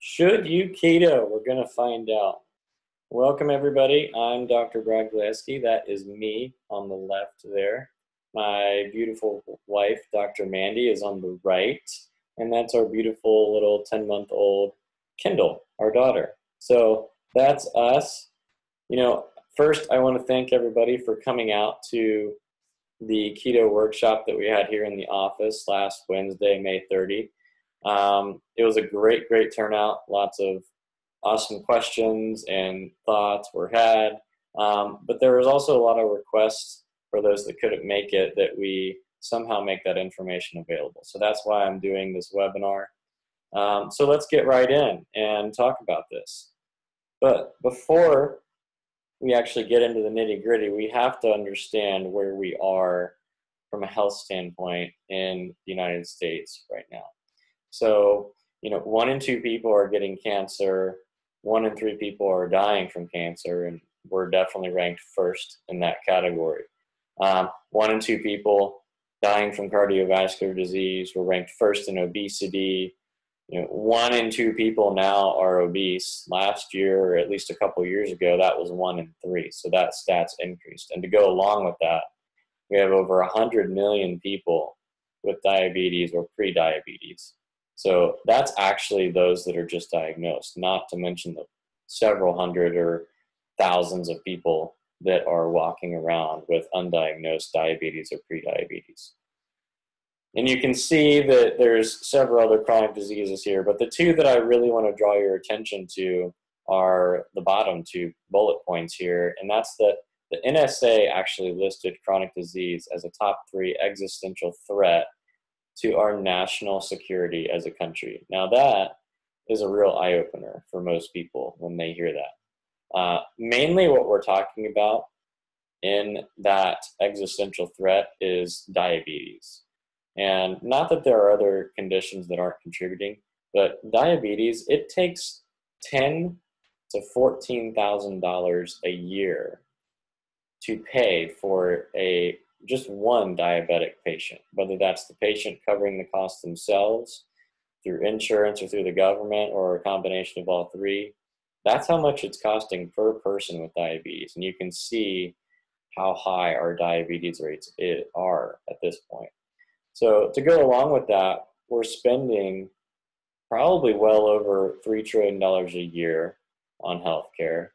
Should you keto? We're going to find out. Welcome, everybody. I'm Dr. Brad Glasky. That is me on the left there. My beautiful wife, Dr. Mandy, is on the right. And that's our beautiful little 10-month-old Kindle, our daughter. So that's us. First, I want to thank everybody for coming out to the keto workshop that we had here in the office last Wednesday, May 30. It was a great turnout. Lots of awesome questions and thoughts were had. But there was also a lot of requests for those that couldn't make it that we somehow make that information available. So that's why I'm doing this webinar. So let's get right in and talk about this. But before we actually get into the nitty-gritty, we have to understand where we are from a health standpoint in the United States right now. So, 1 in 2 people are getting cancer, 1 in 3 people are dying from cancer, and we're definitely ranked first in that category. 1 in 2 people dying from cardiovascular disease, we're ranked first in obesity. 1 in 2 people now are obese. Last year, or at least a couple years ago, that was 1 in 3. So that stat's increased. And to go along with that, we have over 100 million people with diabetes or pre-diabetes. So that's actually those that are just diagnosed, not to mention the several hundred or thousands of people that are walking around with undiagnosed diabetes or pre-diabetes. And you can see that there's several other chronic diseases here, but the 2 that I really want to draw your attention to are the bottom 2 bullet points here, and that's that the NSA actually listed chronic disease as a top 3 existential threat to our national security as a country. Now that is a real eye-opener for most people when they hear that. Mainly what we're talking about in that existential threat is diabetes. And not that there are other conditions that aren't contributing, but diabetes, it takes $10,000 to $14,000 a year to pay for just one diabetic patient, whether that's the patient covering the cost themselves through insurance or through the government or a combination of all 3. That's how much it's costing per person with diabetes. And you can see how high our diabetes rates are at this point. So to go along with that, we're spending probably well over $3 trillion a year on healthcare.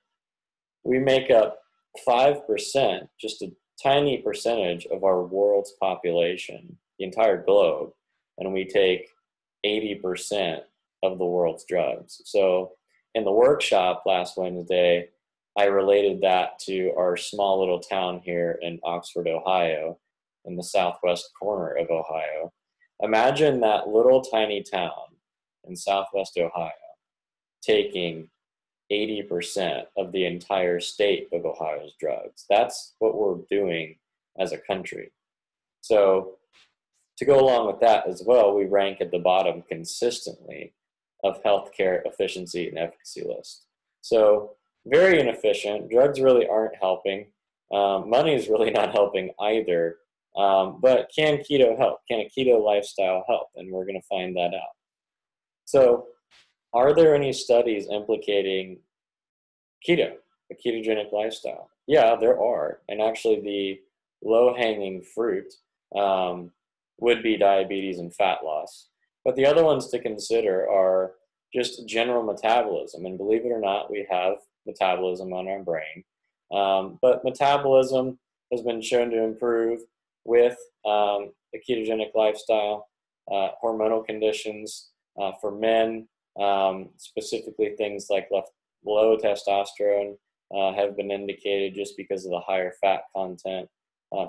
We make up 5%, just a tiny percentage of our world's population, the entire globe, and we take 80% of the world's drugs. So in the workshop last Wednesday, I related that to our small little town here in Oxford, Ohio, in the southwest corner of Ohio. Imagine that little tiny town in southwest Ohio taking 80% of the entire state of Ohio's drugs. That's what we're doing as a country. So to go along with that as well, we rank at the bottom consistently of healthcare efficiency and efficacy list. So very inefficient. Drugs really aren't helping. Money is really not helping either. But can keto help? Can a keto lifestyle help? And we're going to find that out. So are there any studies implicating keto, a ketogenic lifestyle? Yeah, there are. And actually the low-hanging fruit would be diabetes and fat loss. But the other ones to consider are just general metabolism. And believe it or not, we have metabolism on our brain. But metabolism has been shown to improve with a ketogenic lifestyle. Hormonal conditions for men, specifically things like low testosterone, have been indicated just because of the higher fat content.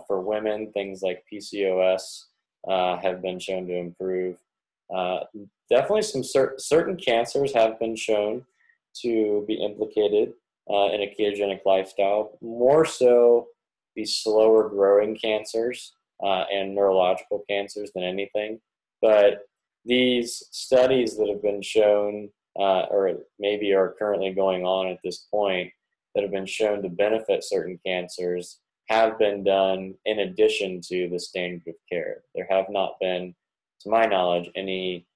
For women, things like PCOS have been shown to improve. Definitely some certain cancers have been shown to be implicated in a ketogenic lifestyle, more so the slower growing cancers and neurological cancers than anything. But these studies that have been shown, or maybe are currently going on at this point, that have been shown to benefit certain cancers have been done in addition to the standard of care. There have not been, to my knowledge, any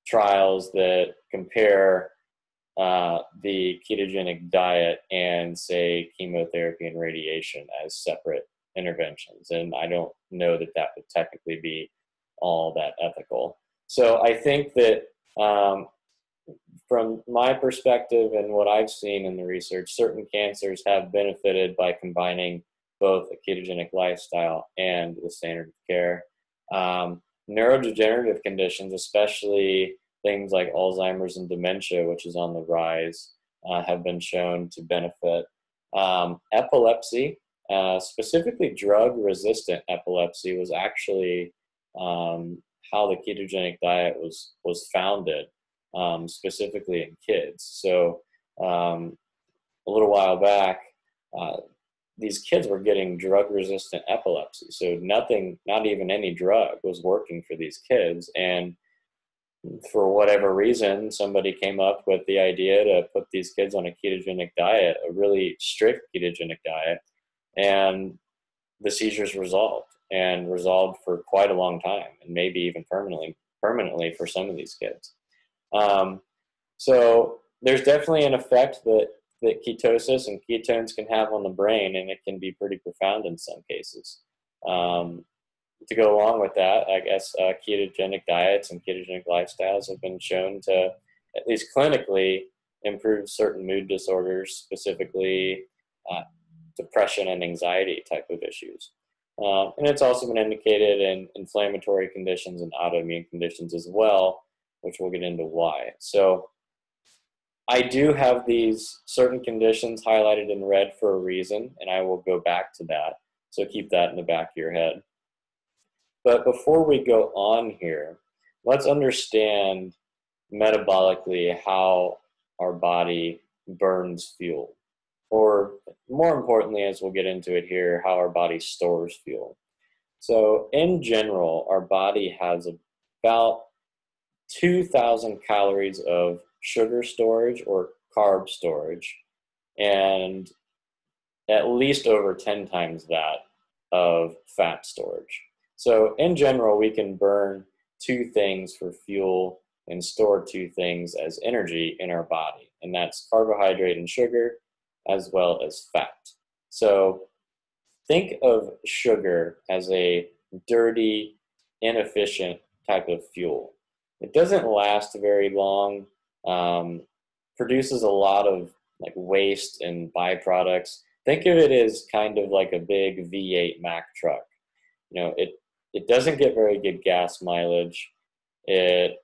trials that compare the ketogenic diet and, say, chemotherapy and radiation as separate interventions. And I don't know that that would technically be all that ethical. So I think that from my perspective and what I've seen in the research, certain cancers have benefited by combining both a ketogenic lifestyle and the standard of care. Neurodegenerative conditions, especially things like Alzheimer's and dementia, which is on the rise, have been shown to benefit. Epilepsy, specifically drug-resistant epilepsy, was actually how the ketogenic diet was founded, specifically in kids. So a little while back, these kids were getting drug-resistant epilepsy. So nothing, not even any drug, was working for these kids. And for whatever reason, somebody came up with the idea to put these kids on a ketogenic diet, a really strict ketogenic diet, and the seizures resolved for quite a long time, and maybe even permanently for some of these kids. So there's definitely an effect that ketosis and ketones can have on the brain, and it can be pretty profound in some cases. To go along with that, I guess ketogenic diets and ketogenic lifestyles have been shown to, at least clinically, improve certain mood disorders, specifically depression and anxiety type of issues. And it's also been indicated in inflammatory conditions and autoimmune conditions as well, which we'll get into why. So I do have these certain conditions highlighted in red for a reason, and I will go back to that. So keep that in the back of your head. But before we go on here, let's understand metabolically how our body burns fuel. Or more importantly, as we'll get into it here, how our body stores fuel. So in general, our body has about 2,000 calories of sugar storage or carb storage, and at least over 10 times that of fat storage. So in general, we can burn 2 things for fuel and store 2 things as energy in our body, and that's carbohydrate and sugar, as well as fat. So think of sugar as a dirty, inefficient type of fuel. It doesn't last very long, produces a lot of like waste and byproducts. Think of it as kind of like a big V8 Mack truck. You know, it doesn't get very good gas mileage. It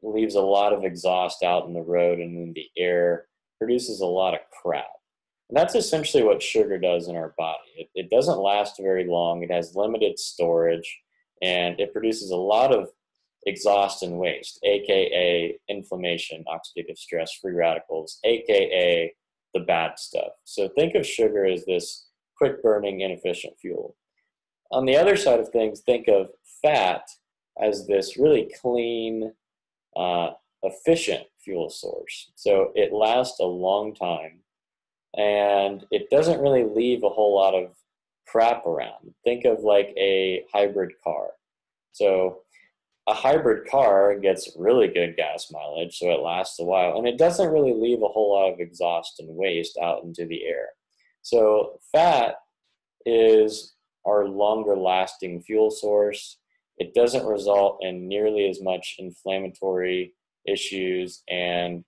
leaves a lot of exhaust out in the road and in the air, produces a lot of crap. And that's essentially what sugar does in our body. It doesn't last very long. It has limited storage, and it produces a lot of exhaust and waste, aka inflammation, oxidative stress, free radicals, aka the bad stuff. So think of sugar as this quick burning, inefficient fuel. On the other side of things, think of fat as this really clean, efficient fuel source. So it lasts a long time, and it doesn't really leave a whole lot of crap around. Think of like a hybrid car. So a hybrid car gets really good gas mileage, so it lasts a while, and it doesn't really leave a whole lot of exhaust and waste out into the air. So fat is our longer lasting fuel source. It doesn't result in nearly as much inflammatory issues and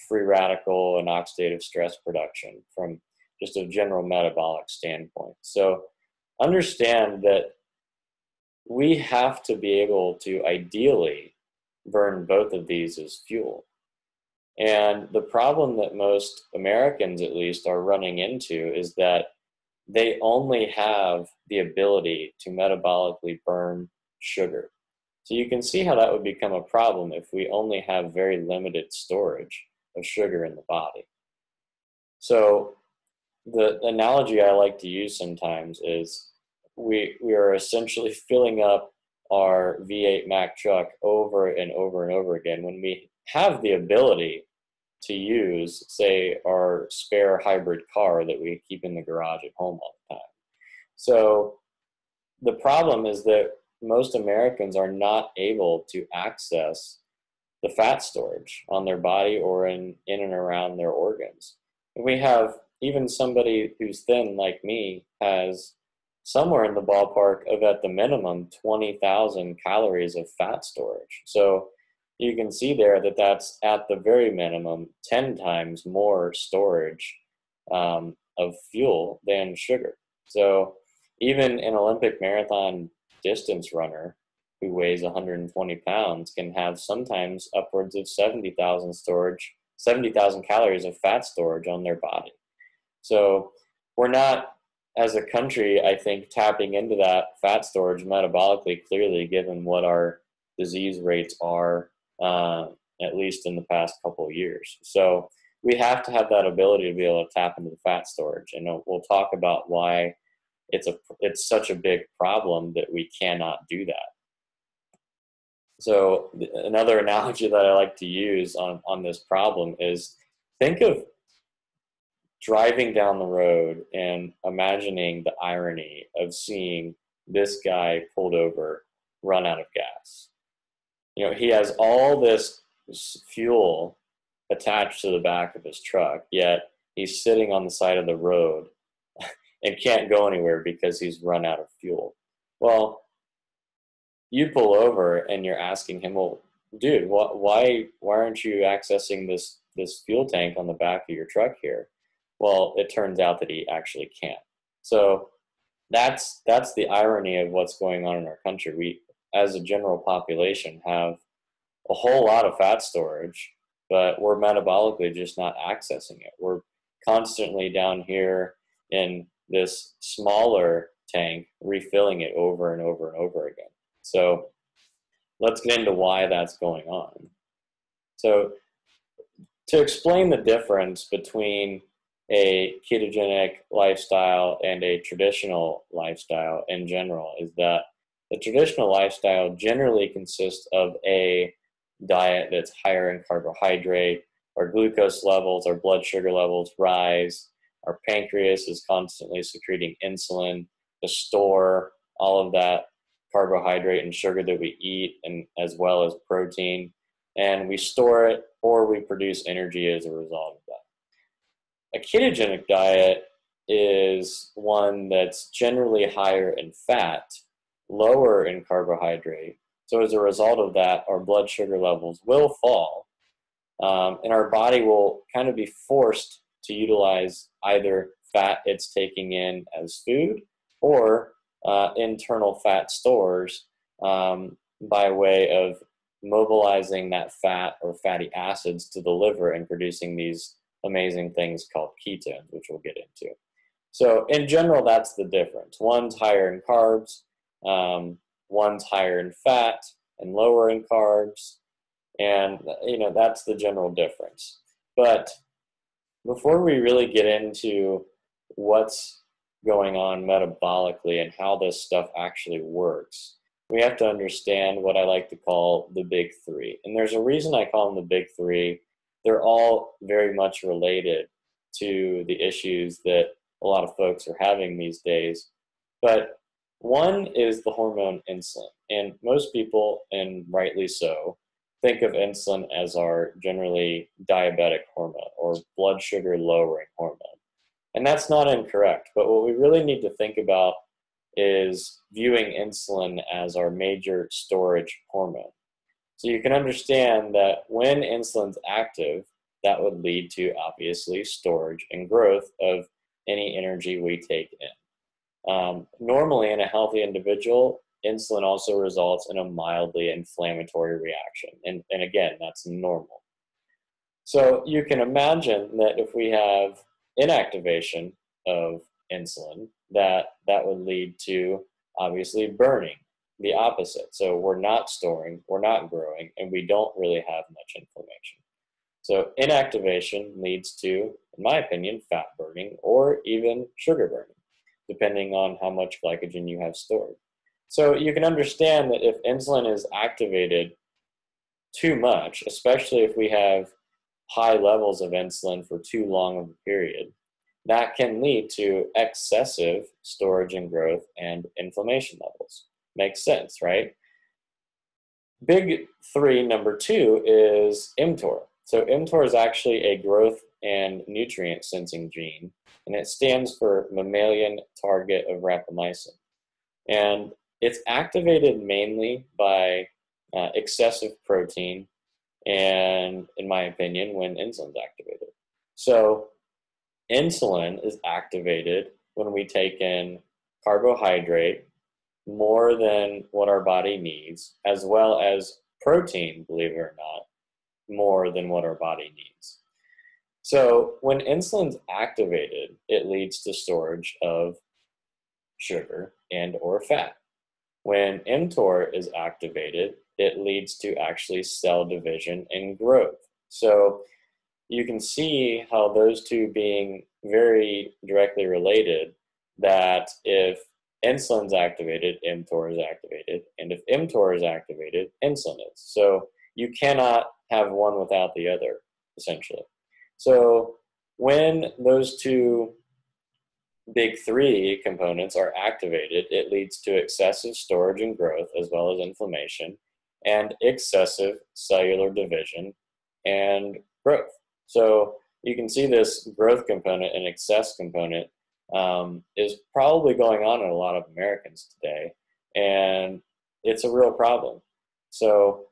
free radical and oxidative stress production from just a general metabolic standpoint. So understand that we have to be able to ideally burn both of these as fuel. And the problem that most Americans, at least, are running into is that they only have the ability to metabolically burn sugar. So you can see how that would become a problem if we only have very limited storage of sugar in the body. So the analogy I like to use sometimes is we are essentially filling up our V8 Mack truck over and over and over again when we have the ability to use, say, our spare hybrid car that we keep in the garage at home all the time. So the problem is that most Americans are not able to access the fat storage on their body or in and around their organs. And we have even somebody who's thin like me has somewhere in the ballpark of, at the minimum, 20,000 calories of fat storage. So you can see there that that's at the very minimum 10 times more storage of fuel than sugar. So even an Olympic marathon distance runner who weighs 120 pounds can have sometimes upwards of 70,000 calories of fat storage on their body. So we're not, as a country, I think, tapping into that fat storage metabolically clearly, given what our disease rates are, at least in the past couple of years. So we have to have that ability to be able to tap into the fat storage. And we'll talk about why it's such a big problem that we cannot do that. So another analogy that I like to use on this problem is, think of driving down the road and imagining the irony of seeing this guy pulled over, run out of gas. You know, he has all this fuel attached to the back of his truck, yet he's sitting on the side of the road and can't go anywhere because he's run out of fuel. Well, you pull over and you're asking him, well, dude, why aren't you accessing this fuel tank on the back of your truck here? Well, it turns out that he actually can't. So that's the irony of what's going on in our country. We, as a general population, have a whole lot of fat storage, but we're metabolically just not accessing it. We're constantly down here in this smaller tank, refilling it over and over and over again. So let's get into why that's going on. So to explain the difference between a ketogenic lifestyle and a traditional lifestyle in general is that the traditional lifestyle generally consists of a diet that's higher in carbohydrate. Our glucose levels, our blood sugar levels rise. Our pancreas is constantly secreting insulin to store all of that carbohydrate and sugar that we eat, and as well as protein. And we store it, or we produce energy as a result of that. A ketogenic diet is one that's generally higher in fat, lower in carbohydrate. So as a result of that, our blood sugar levels will fall, and our body will kind of be forced to utilize either fat it's taking in as food or internal fat stores by way of mobilizing that fat or fatty acids to the liver and producing these amazing things called ketones, which we'll get into. So in general, that's the difference. One's higher in carbs, one's higher in fat and lower in carbs, and that's the general difference. But before we really get into what's going on metabolically and how this stuff actually works, we have to understand what I like to call the big three. And there's a reason I call them the big three. They're all very much related to the issues that a lot of folks are having these days. But one is the hormone insulin. And most people, and rightly so, think of insulin as our generally diabetic hormone or blood sugar lowering hormone. And that's not incorrect. But what we really need to think about is viewing insulin as our major storage hormone. So you can understand that when insulin's active, that would lead to, obviously, storage and growth of any energy we take in. Normally, in a healthy individual, insulin also results in a mildly inflammatory reaction. And again, that's normal. So you can imagine that if we have inactivation of insulin, that would lead to, obviously, burning, the opposite. So we're not storing, we're not growing, and we don't really have much inflammation. So inactivation leads to, in my opinion, fat burning or even sugar burning, depending on how much glycogen you have stored. So you can understand that if insulin is activated too much, especially if we have high levels of insulin for too long of a period, that can lead to excessive storage and growth and inflammation levels. Makes sense, right? Big three, number two, is mTOR. So mTOR is actually a growth and nutrient sensing gene, and it stands for mammalian target of rapamycin. And it's activated mainly by excessive protein and, in my opinion, when insulin's activated. So insulin is activated when we take in carbohydrate more than what our body needs, as well as protein, believe it or not, more than what our body needs. So when insulin's activated, it leads to storage of sugar and or fat. When mTOR is activated, it leads to actually cell division and growth. So you can see how those two being very directly related, that if insulin's activated, mTOR is activated, and if mTOR is activated, insulin is. So you cannot have one without the other, essentially. So when those two big three components are activated, it leads to excessive storage and growth, as well as inflammation, and excessive cellular division and growth. So you can see this growth component and excess component is probably going on in a lot of Americans today, and it's a real problem. So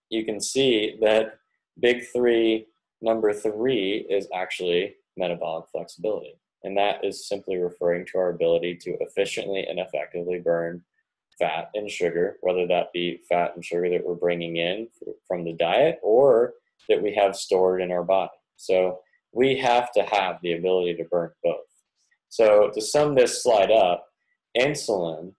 you can see that big three, number three, is actually metabolic flexibility. And that is simply referring to our ability to efficiently and effectively burn fat and sugar, whether that be fat and sugar that we're bringing in from the diet or that we have stored in our body. So we have to have the ability to burn both. So to sum this slide up, insulin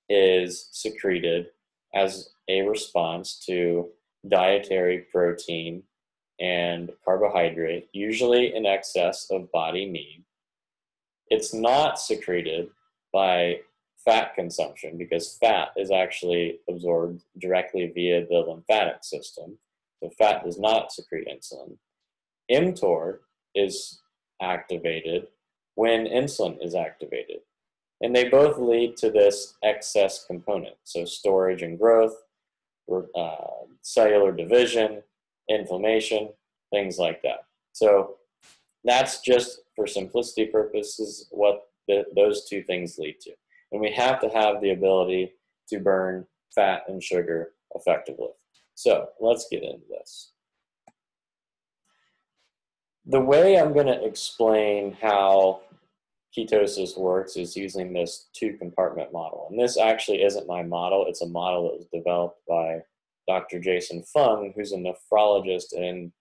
is secreted as a response to dietary protein and carbohydrate, usually in excess of body need. It's not secreted by fat consumption because fat is actually absorbed directly via the lymphatic system. So fat does not secrete insulin. mTOR is activated when insulin is activated. And they both lead to this excess component. So storage and growth, cellular division, inflammation, things like that. So that's just for simplicity purposes what those two things lead to. And we have to have the ability to burn fat and sugar effectively. So let's get into this. The way I'm going to explain how ketosis works is using this two-compartment model. And this actually isn't my model. It's a model that was developed by Dr. Jason Fung, who's a nephrologist in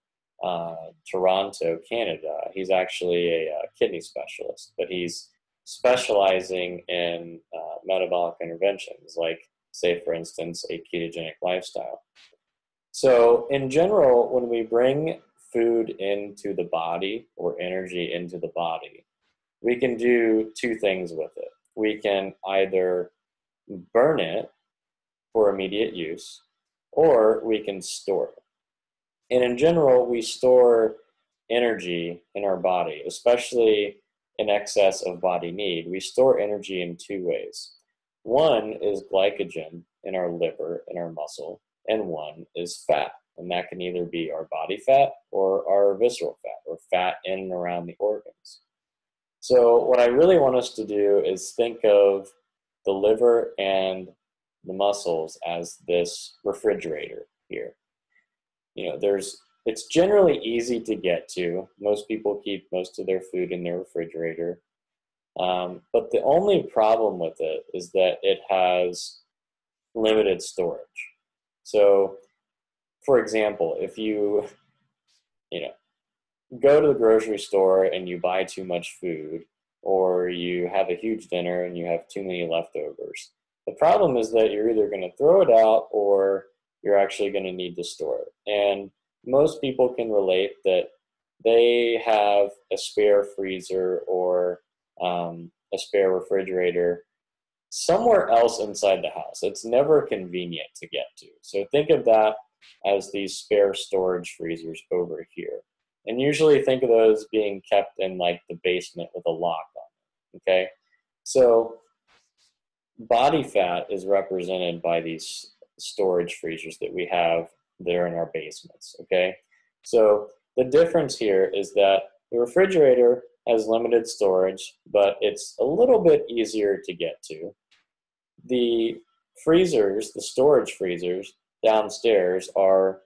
Toronto, Canada. He's actually a kidney specialist, but he's specializing in metabolic interventions, like, say, for instance, a ketogenic lifestyle. So in general, when we bring food into the body or energy into the body, we can do two things with it. We can either burn it for immediate use, or we can store it. And in general, we store energy in our body, especially in excess of body need. We store energy in two ways. One is glycogen in our liver, in our muscle, and one is fat. And that can either be our body fat or our visceral fat, or fat in and around the organs. So what I really want us to do is think of the liver and the muscles as this refrigerator here. You know, it's generally easy to get to. Most people keep most of their food in their refrigerator. But the only problem with it is that it has limited storage. So, for example, if you go to the grocery store and you buy too much food, or you have a huge dinner and you have too many leftovers, the problem is that you're either going to throw it out or you're actually going to need to store it. And most people can relate that they have a spare freezer or a spare refrigerator somewhere else inside the house. It's never convenient to get to. So think of that as these spare storage freezers over here. And usually think of those being kept in like the basement with a lock on it, okay? So body fat is represented by these storage freezers that we have that are in our basements, okay? So the difference here is that the refrigerator has limited storage, but it's a little bit easier to get to. The freezers, the storage freezers downstairs are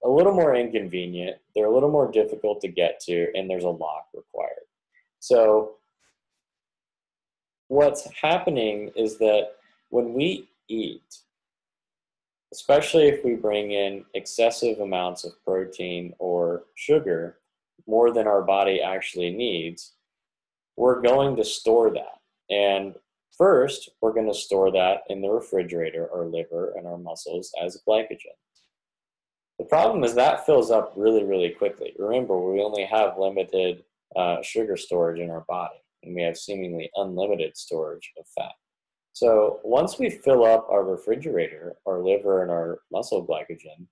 a little more inconvenient. They're a little more difficult to get to, and there's a lock required. So what's happening is that when we eat, especially if we bring in excessive amounts of protein or sugar, more than our body actually needs, we're going to store that. And first, we're going to store that in the refrigerator, our liver and our muscles, as glycogen. The problem is that fills up really, really quickly. Remember, we only have limited sugar storage in our body, and we have seemingly unlimited storage of fat. So once we fill up our refrigerator, our liver and our muscle glycogen,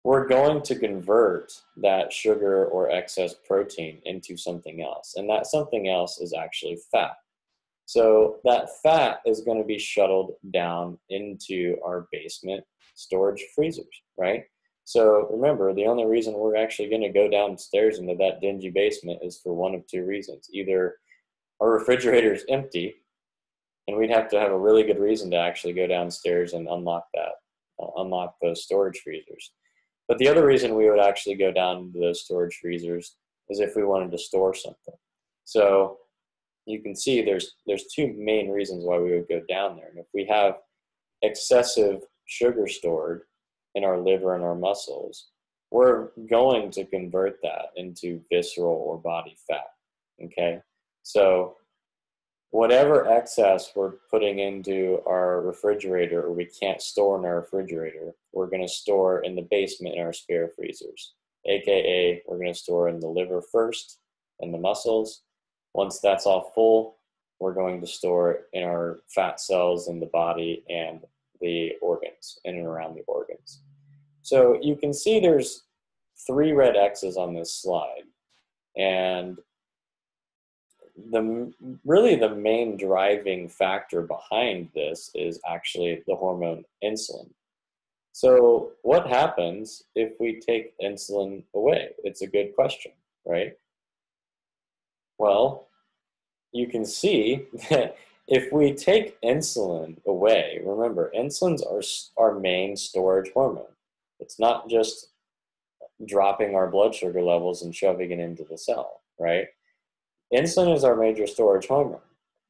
we're going to convert that sugar or excess protein into something else. And that something else is actually fat. So that fat is going to be shuttled down into our basement storage freezers, right? So remember, the only reason we're actually going to go downstairs into that dingy basement is for one of two reasons. Either our refrigerator is empty, and we'd have to have a really good reason to actually go downstairs and unlock those storage freezers. But the other reason we would actually go down to those storage freezers is if we wanted to store something. So you can see there's two main reasons why we would go down there. And if we have excessive sugar stored in our liver and our muscles, we're going to convert that into visceral or body fat, okay? So whatever excess we're putting into our refrigerator or we can't store in our refrigerator, we're going to store in the basement in our spare freezers, aka we're going to store in the liver first and the muscles. Once that's all full, we're going to store it in our fat cells in the body and the organs, in and around the organs. So you can see there's 3 red X's on this slide, and really the main driving factor behind this is actually the hormone insulin. So what happens if we take insulin away? It's a good question, right? Well, you can see that if we take insulin away, remember, insulin's our main storage hormone. It's not just dropping our blood sugar levels and shoving it into the cell, right? Insulin is our major storage hormone.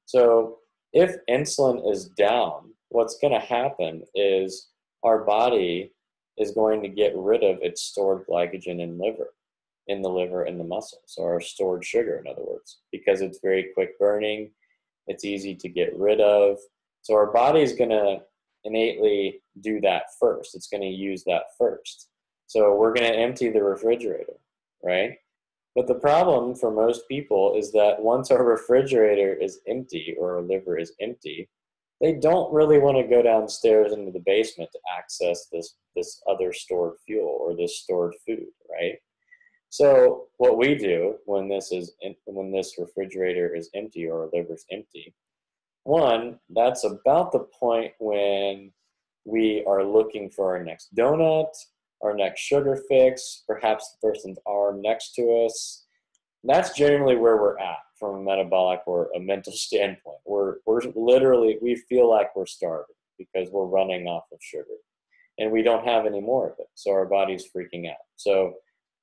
So if insulin is down, what's going to happen is our body is going to get rid of its stored glycogen in the liver and the muscles, or our stored sugar, in other words, because it's very quick burning, it's easy to get rid of. So our body is going to innately do that first. It's going to use that first. So we're going to empty the refrigerator, right? But the problem for most people is that once our refrigerator is empty or our liver is empty, they don't really want to go downstairs into the basement to access this other stored fuel or this stored food, right? So what we do when this refrigerator is empty or our liver's empty, one, that's about the point when we are looking for our next donut, our next sugar fix, perhaps the person's arm next to us. That's generally where we're at from a metabolic or a mental standpoint. We're literally, we feel like we're starving because we're running off of sugar and we don't have any more of it. So our body's freaking out. So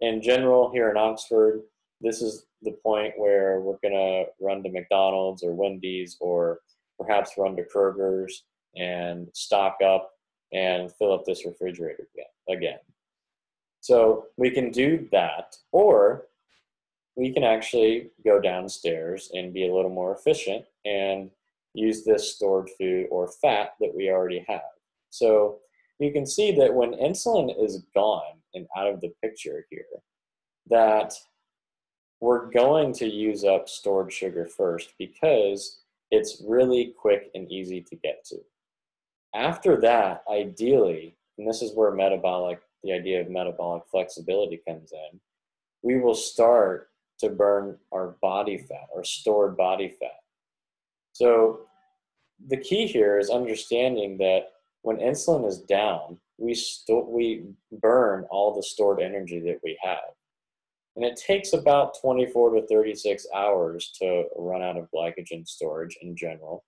in general, here in Oxford, this is the point where we're gonna run to McDonald's or Wendy's or perhaps run to Kroger's and stock up and fill up this refrigerator again. So we can do that, or we can actually go downstairs and be a little more efficient and use this stored food or fat that we already have. So you can see that when insulin is gone and out of the picture here, that we're going to use up stored sugar first because it's really quick and easy to get to. After that, ideally, and this is where the idea of metabolic flexibility comes in, we will start to burn our body fat, our stored body fat. So the key here is understanding that when insulin is down, we burn all the stored energy that we have. And it takes about 24 to 36 hours to run out of glycogen storage in general.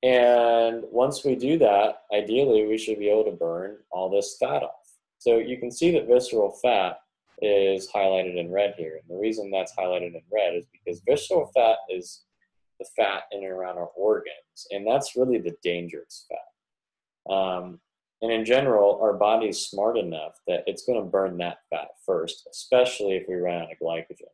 And once we do that, ideally, we should be able to burn all this fat off. So you can see that visceral fat is highlighted in red here. And the reason that's highlighted in red is because visceral fat is the fat in and around our organs. And that's really the dangerous fat. And in general, our body's smart enough that it's going to burn that fat first, especially if we run out of glycogen.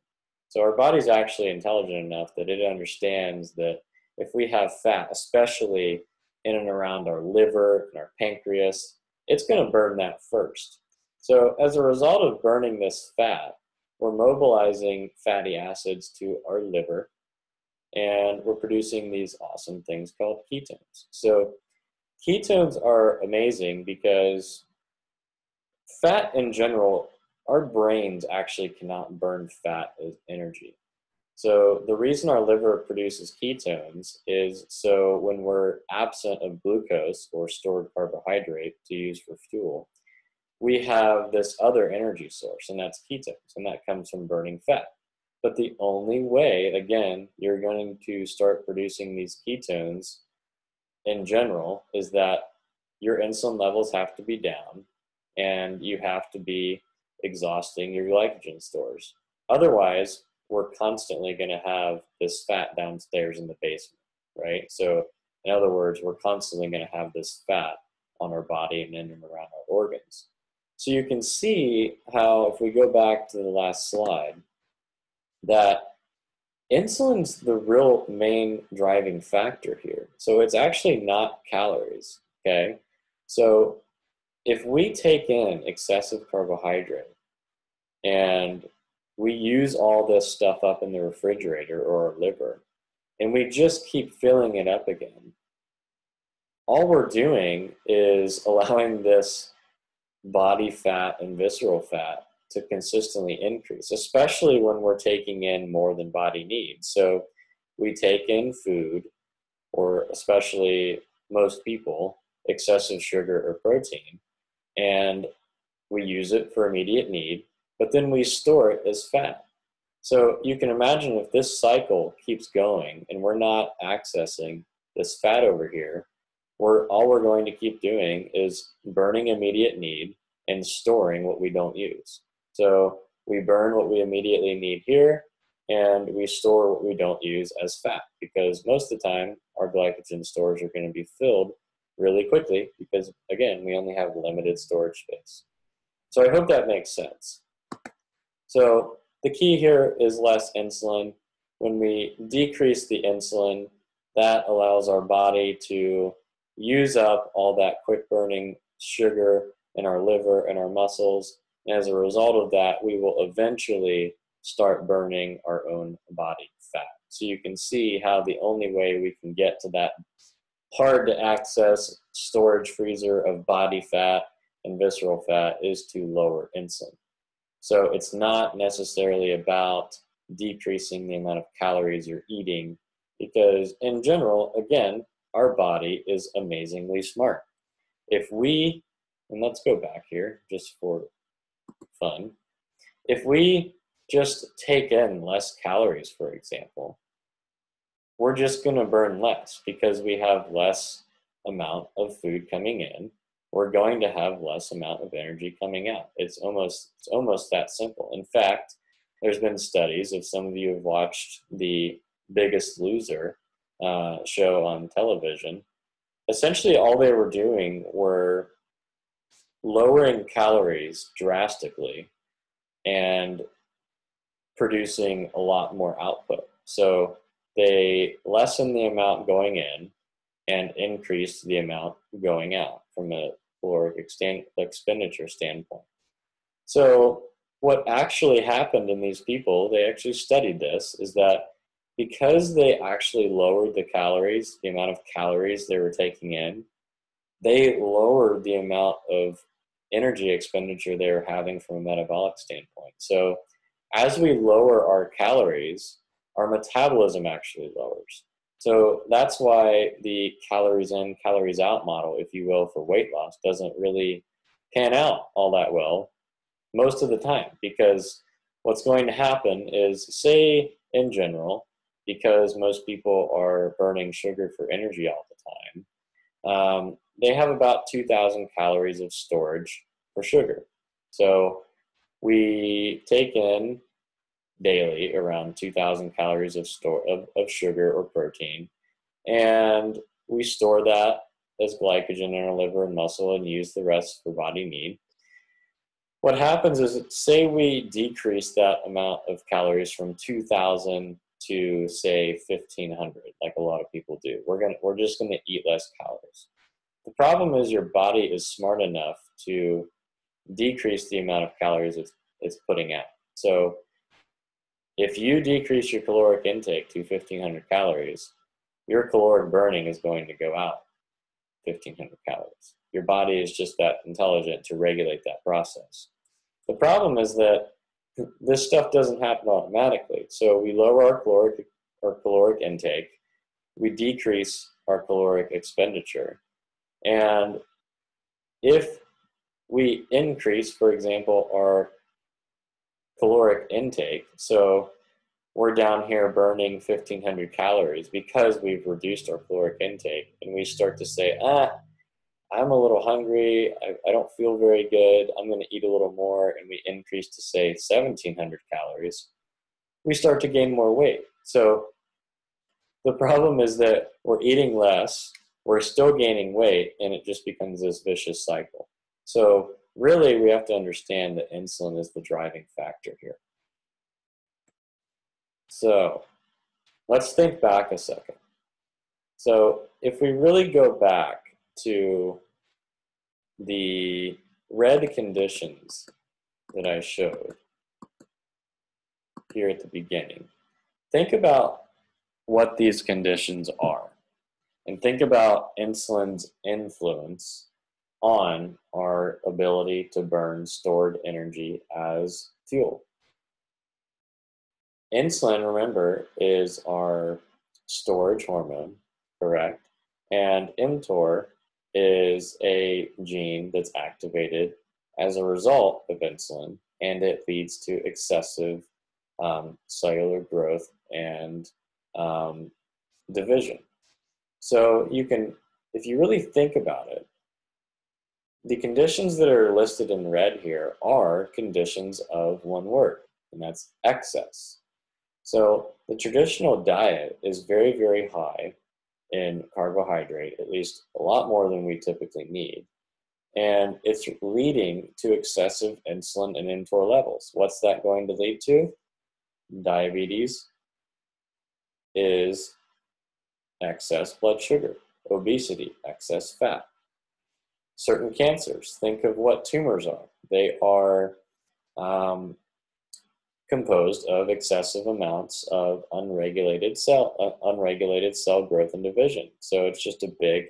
So our body's actually intelligent enough that it understands that if we have fat, especially in and around our liver and our pancreas, it's going to burn that first. So as a result of burning this fat, we're mobilizing fatty acids to our liver, and we're producing these awesome things called ketones. So ketones are amazing because fat in general, our brains actually cannot burn fat as energy. So the reason our liver produces ketones is so when we're absent of glucose or stored carbohydrate to use for fuel, we have this other energy source, and that's ketones, and that comes from burning fat. But the only way, again, you're going to start producing these ketones in general is that your insulin levels have to be down and you have to be exhausting your glycogen stores. Otherwise, we're constantly going to have this fat downstairs in the basement, right? So in other words, we're constantly going to have this fat on our body and in and around our organs. So you can see how, if we go back to the last slide, that insulin's the real main driving factor here. So it's actually not calories, okay? So if we take in excessive carbohydrate and we use all this stuff up in the refrigerator or our liver, and we just keep filling it up again, all we're doing is allowing this body fat and visceral fat to consistently increase, especially when we're taking in more than body needs. So we take in food, or especially most people, excessive sugar or protein, and we use it for immediate need, but then we store it as fat. So you can imagine if this cycle keeps going and we're not accessing this fat over here, all we're going to keep doing is burning immediate need and storing what we don't use. So we burn what we immediately need here, and we store what we don't use as fat, because most of the time our glycogen stores are going to be filled really quickly because, again, we only have limited storage space. So I hope that makes sense. So the key here is less insulin. When we decrease the insulin, that allows our body to use up all that quick burning sugar in our liver and our muscles. And as a result of that, we will eventually start burning our own body fat. So you can see how the only way we can get to that hard to access storage freezer of body fat and visceral fat is to lower insulin. So it's not necessarily about decreasing the amount of calories you're eating, because in general, again, our body is amazingly smart. If we, and let's go back here just for fun, if we just take in less calories, for example, we're just going to burn less because we have less amount of food coming in. We're going to have less amount of energy coming out. It's almost that simple. In fact, there's been studies, if some of you have watched the Biggest Loser show on television, essentially all they were doing were lowering calories drastically and producing a lot more output. So they lessened the amount going in and increased the amount going out from a caloric expenditure standpoint. So what actually happened in these people, they actually studied this, is that because they actually lowered the calories, the amount of calories they were taking in, they lowered the amount of energy expenditure they were having from a metabolic standpoint. So as we lower our calories, our metabolism actually lowers. So that's why the calories in, calories out model, if you will, for weight loss doesn't really pan out all that well most of the time, because what's going to happen is, say in general, because most people are burning sugar for energy all the time, they have about 2,000 calories of storage for sugar. So we take in daily around 2,000 calories of sugar or protein, and we store that as glycogen in our liver and muscle and use the rest for body need. What happens is, say we decrease that amount of calories from 2,000 to say 1,500, like a lot of people do. We're just gonna eat less calories. The problem is your body is smart enough to decrease the amount of calories it's putting out. So if you decrease your caloric intake to 1,500 calories, your caloric burning is going to go out 1,500 calories. Your body is just that intelligent to regulate that process. The problem is that this stuff doesn't happen automatically. So we lower our caloric intake, we decrease our caloric expenditure. And if we increase, for example, our caloric intake, so we're down here burning 1,500 calories because we've reduced our caloric intake, and we start to say, I'm a little hungry, I don't feel very good, I'm going to eat a little more, and we increase to say 1,700 calories, we start to gain more weight. So the problem is that we're eating less, we're still gaining weight, and it just becomes this vicious cycle. So really, we have to understand that insulin is the driving factor here. So let's think back a second. So if we really go back to the red conditions that I showed here at the beginning, think about what these conditions are, and think about insulin's influence on our ability to burn stored energy as fuel. Insulin, remember, is our storage hormone, correct? And mTOR is a gene that's activated as a result of insulin, and it leads to excessive cellular growth and division. So you can, if you really think about it, the conditions that are listed in red here are conditions of one word, and that's excess. So the traditional diet is very, very high in carbohydrate, at least a lot more than we typically need. And it's leading to excessive insulin and mTOR levels. What's that going to lead to? Diabetes is excess blood sugar, obesity, excess fat. Certain cancers, think of what tumors are. They are composed of excessive amounts of unregulated cell growth and division. So it's just a big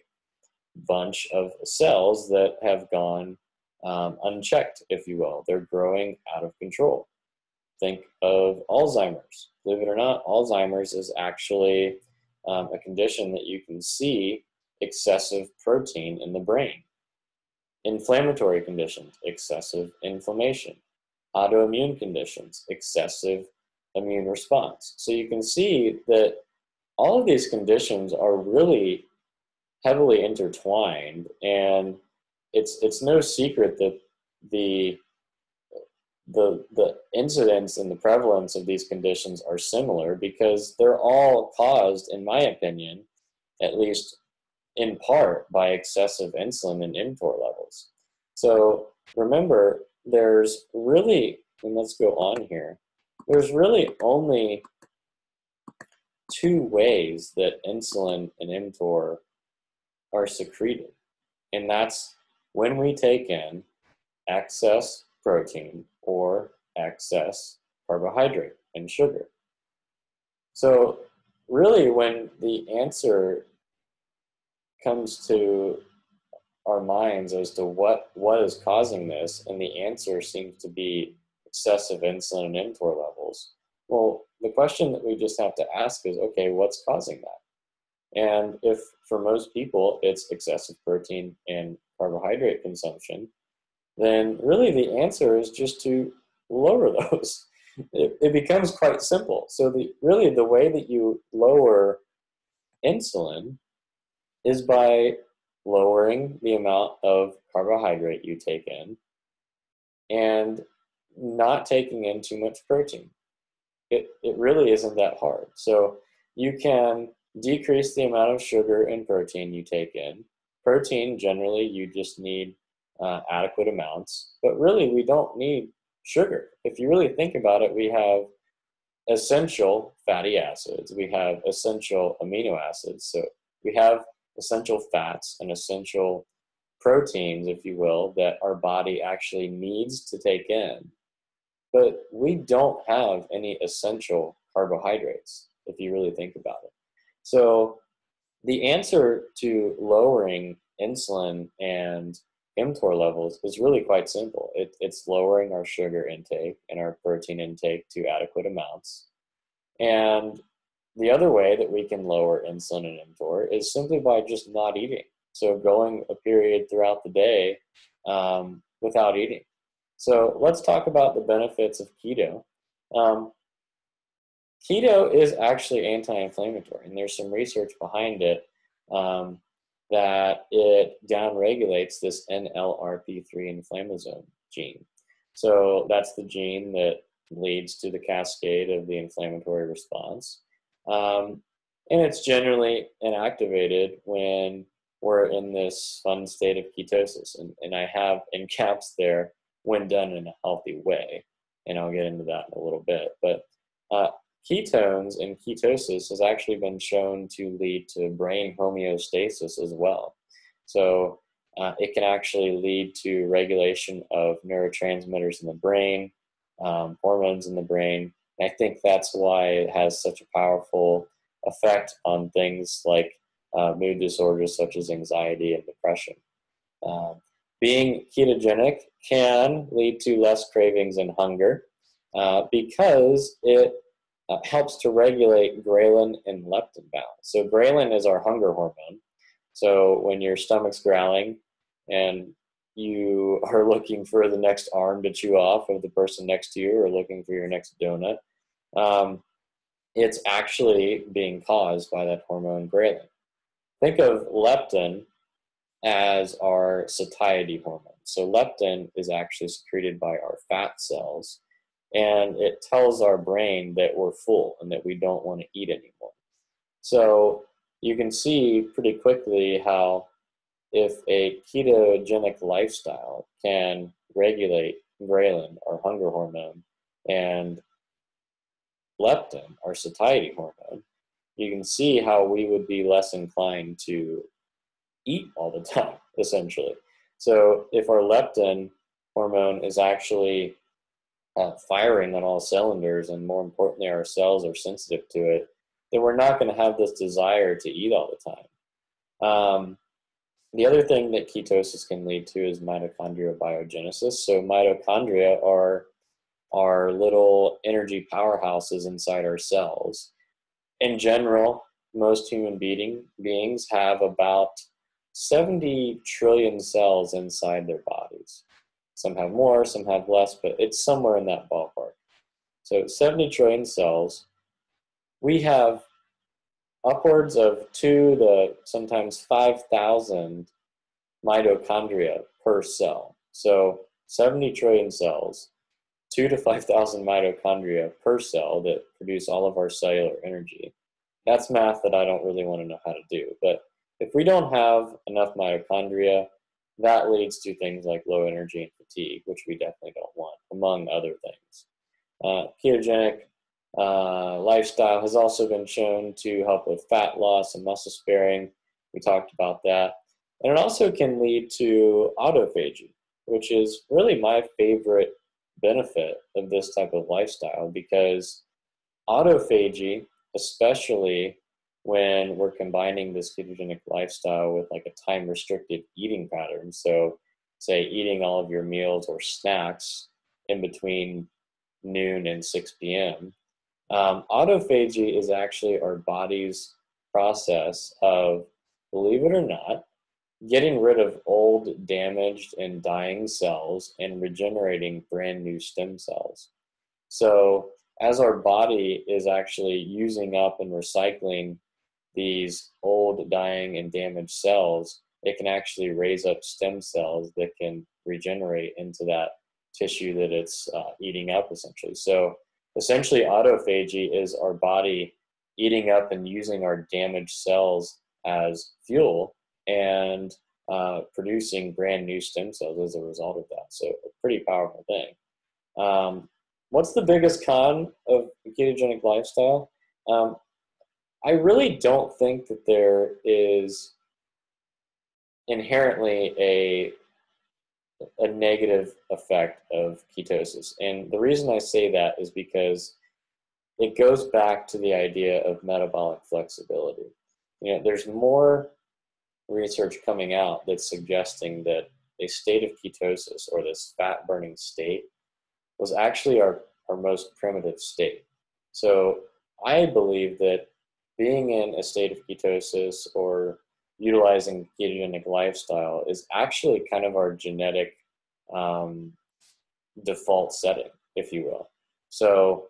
bunch of cells that have gone unchecked, if you will. They're growing out of control. Think of Alzheimer's. Believe it or not, Alzheimer's is actually a condition that you can see excessive protein in the brain. Inflammatory conditions, excessive inflammation. Autoimmune conditions, excessive immune response. So you can see that all of these conditions are really heavily intertwined, and it's no secret that the incidence and the prevalence of these conditions are similar, because they're all caused, in my opinion, at least in part, by excessive insulin and mTOR levels. So remember, there's really, and let's go on here, there's really only two ways that insulin and mTOR are secreted, and that's when we take in excess protein or excess carbohydrate and sugar. So really, when the answer comes to our minds as to what is causing this, and the answer seems to be excessive insulin and mTOR levels, well, the question that we just have to ask is, okay, what's causing that? And if for most people it's excessive protein and carbohydrate consumption, then really the answer is just to lower those. It becomes quite simple. So really the way that you lower insulin is by lowering the amount of carbohydrate you take in and not taking in too much protein. It really isn't that hard. So you can decrease the amount of sugar and protein you take in. Protein, generally, you just need adequate amounts, but really we don't need sugar. If you really think about it, we have essential fatty acids, we have essential amino acids, so we have essential fats and essential proteins, if you will, that our body actually needs to take in. But we don't have any essential carbohydrates, if you really think about it. So the answer to lowering insulin and mTOR levels is really quite simple. It's lowering our sugar intake and our protein intake to adequate amounts. And the other way that we can lower insulin and mTOR is simply by just not eating. So going a period throughout the day without eating. So let's talk about the benefits of keto. Keto is actually anti-inflammatory, and there's some research behind it that it downregulates this NLRP3 inflammasome gene. So that's the gene that leads to the cascade of the inflammatory response. And it's generally inactivated when we're in this fun state of ketosis. And I have in caps there, when done in a healthy way. And I'll get into that in a little bit. But ketones and ketosis has actually been shown to lead to brain homeostasis as well. So it can actually lead to regulation of neurotransmitters in the brain, hormones in the brain. And I think that's why it has such a powerful effect on things like mood disorders such as anxiety and depression. Being ketogenic can lead to less cravings and hunger because it helps to regulate ghrelin and leptin balance. So ghrelin is our hunger hormone. So when your stomach's growling and you are looking for the next arm to chew off of the person next to you or looking for your next donut, it's actually being caused by that hormone ghrelin. Think of leptin as our satiety hormone. So leptin is actually secreted by our fat cells, and it tells our brain that we're full and that we don't want to eat anymore. So you can see pretty quickly how if a ketogenic lifestyle can regulate ghrelin, our hunger hormone, and leptin, our satiety hormone, you can see how we would be less inclined to eat all the time, essentially. So if our leptin hormone is actually firing on all cylinders, and more importantly, our cells are sensitive to it, then we're not going to have this desire to eat all the time. The other thing that ketosis can lead to is mitochondrial biogenesis. So mitochondria are our little energy powerhouses inside our cells. In general, most human beings have about 70 trillion cells inside their bodies. Some have more, some have less, but it's somewhere in that ballpark. So 70 trillion cells. We have upwards of 2 to sometimes 5,000 mitochondria per cell. So 70 trillion cells, 2 to 5,000 mitochondria per cell that produce all of our cellular energy. That's math that I don't really want to know how to do. But if we don't have enough mitochondria, that leads to things like low energy and fatigue, which we definitely don't want, among other things. Ketogenic lifestyle has also been shown to help with fat loss and muscle sparing. We talked about that. And it also can lead to autophagy, which is really my favorite benefit of this type of lifestyle, because autophagy, especially when we're combining this ketogenic lifestyle with like a time-restricted eating pattern, so say eating all of your meals or snacks in between noon and 6 p.m., autophagy is actually our body's process of, believe it or not, getting rid of old, damaged, and dying cells and regenerating brand new stem cells. So as our body is actually using up and recycling these old, dying, and damaged cells, it can actually raise up stem cells that can regenerate into that tissue that it's eating up, essentially. So essentially, autophagy is our body eating up and using our damaged cells as fuel and producing brand new stem cells as a result of that. So a pretty powerful thing. What's the biggest con of the ketogenic lifestyle? I really don't think that there is inherently a negative effect of ketosis. And the reason I say that is because it goes back to the idea of metabolic flexibility. You know, there's more research coming out that's suggesting that a state of ketosis, or this fat burning state, was actually our most primitive state. So I believe that being in a state of ketosis or utilizing ketogenic lifestyle is actually kind of our genetic default setting, if you will. So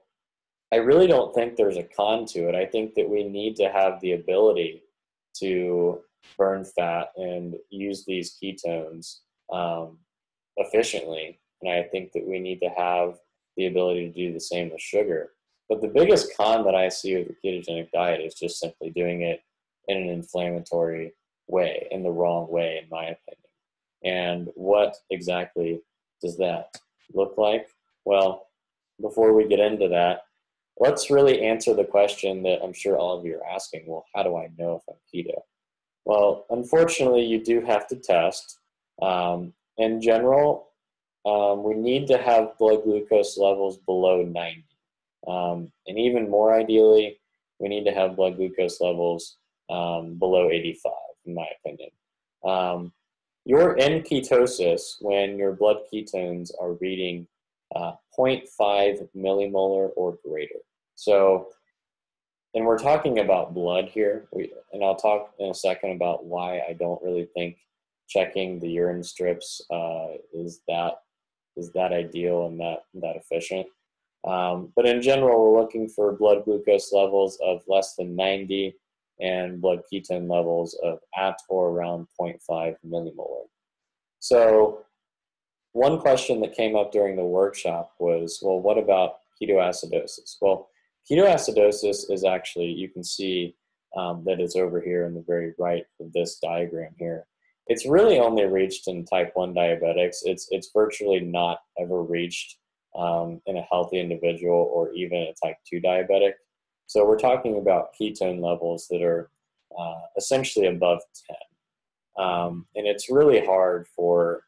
I really don't think there's a con to it. I think that we need to have the ability to burn fat and use these ketones efficiently. And I think that we need to have the ability to do the same with sugar. But the biggest con that I see with the ketogenic diet is just simply doing it in an inflammatory way, in the wrong way, in my opinion. And what exactly does that look like? Well, before we get into that, let's really answer the question that I'm sure all of you are asking. Well, how do I know if I'm keto? Well, unfortunately, you do have to test. In general, we need to have blood glucose levels below 90. And even more ideally, we need to have blood glucose levels below 85, in my opinion. You're in ketosis when your blood ketones are reading 0.5 millimolar or greater. So, and we're talking about blood here, and I'll talk in a second about why I don't really think checking the urine strips is that ideal and that efficient. But in general, we're looking for blood glucose levels of less than 90 and blood ketone levels of at or around 0.5 millimolar. So one question that came up during the workshop was, well, what about ketoacidosis? Well, ketoacidosis is actually, you can see that it's over here in the very right of this diagram here. It's really only reached in type 1 diabetics. It's virtually not ever reached in a healthy individual or even a type 2 diabetic. So we're talking about ketone levels that are essentially above 10. And it's really hard for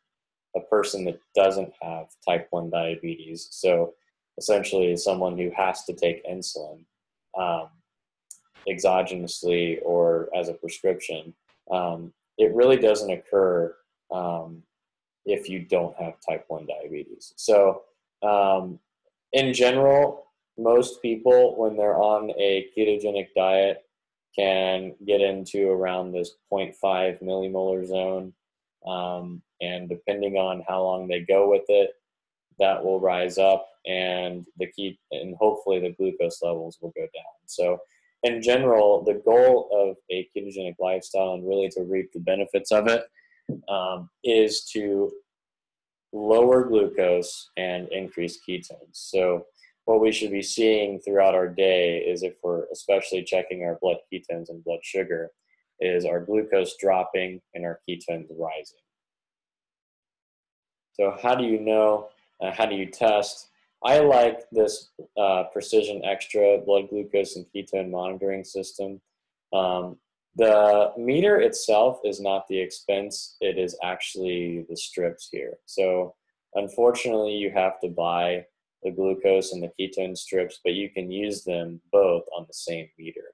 a person that doesn't have type 1 diabetes, so essentially someone who has to take insulin exogenously or as a prescription. It really doesn't occur if you don't have type 1 diabetes. So in general, most people, when they're on a ketogenic diet, can get into around this 0.5 millimolar zone. And depending on how long they go with it, that will rise up, and hopefully the glucose levels will go down. So in general, the goal of a ketogenic lifestyle, and really to reap the benefits of it, is to lower glucose and increase ketones. So what we should be seeing throughout our day is, if we're especially checking our blood ketones and blood sugar, is our glucose dropping and our ketones rising. So how do you know? How do you test? I like this Precision Extra blood glucose and ketone monitoring system. The meter itself is not the expense. It is actually the strips here. So unfortunately, you have to buy the glucose and the ketone strips, but you can use them both on the same meter.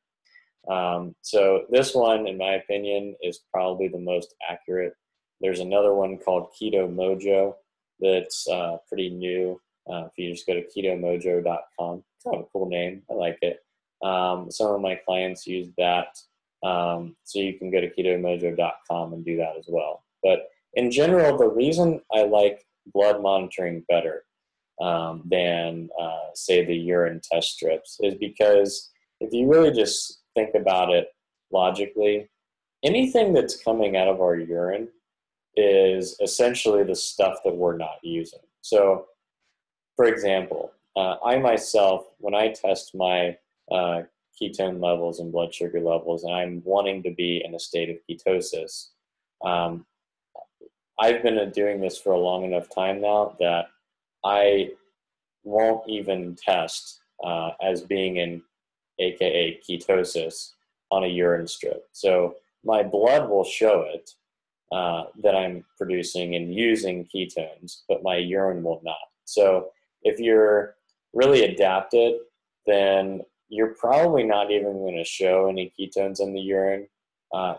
So this one, in my opinion, is probably the most accurate. There's another one called Keto Mojo that's pretty new. If you just go to ketomojo.com, kind of a cool name. I like it. Some of my clients use that So you can go to ketomojo.com and do that as well. But in general, the reason I like blood monitoring better than, say, the urine test strips is because if you really just think about it logically, anything that's coming out of our urine is essentially the stuff that we're not using. So, for example, I myself, when I test my ketone levels and blood sugar levels, and I'm wanting to be in a state of ketosis, um, I've been doing this for a long enough time now that I won't even test as being in AKA ketosis on a urine strip. So my blood will show it that I'm producing and using ketones, but my urine will not. So if you're really adapted, then you're probably not even going to show any ketones in the urine.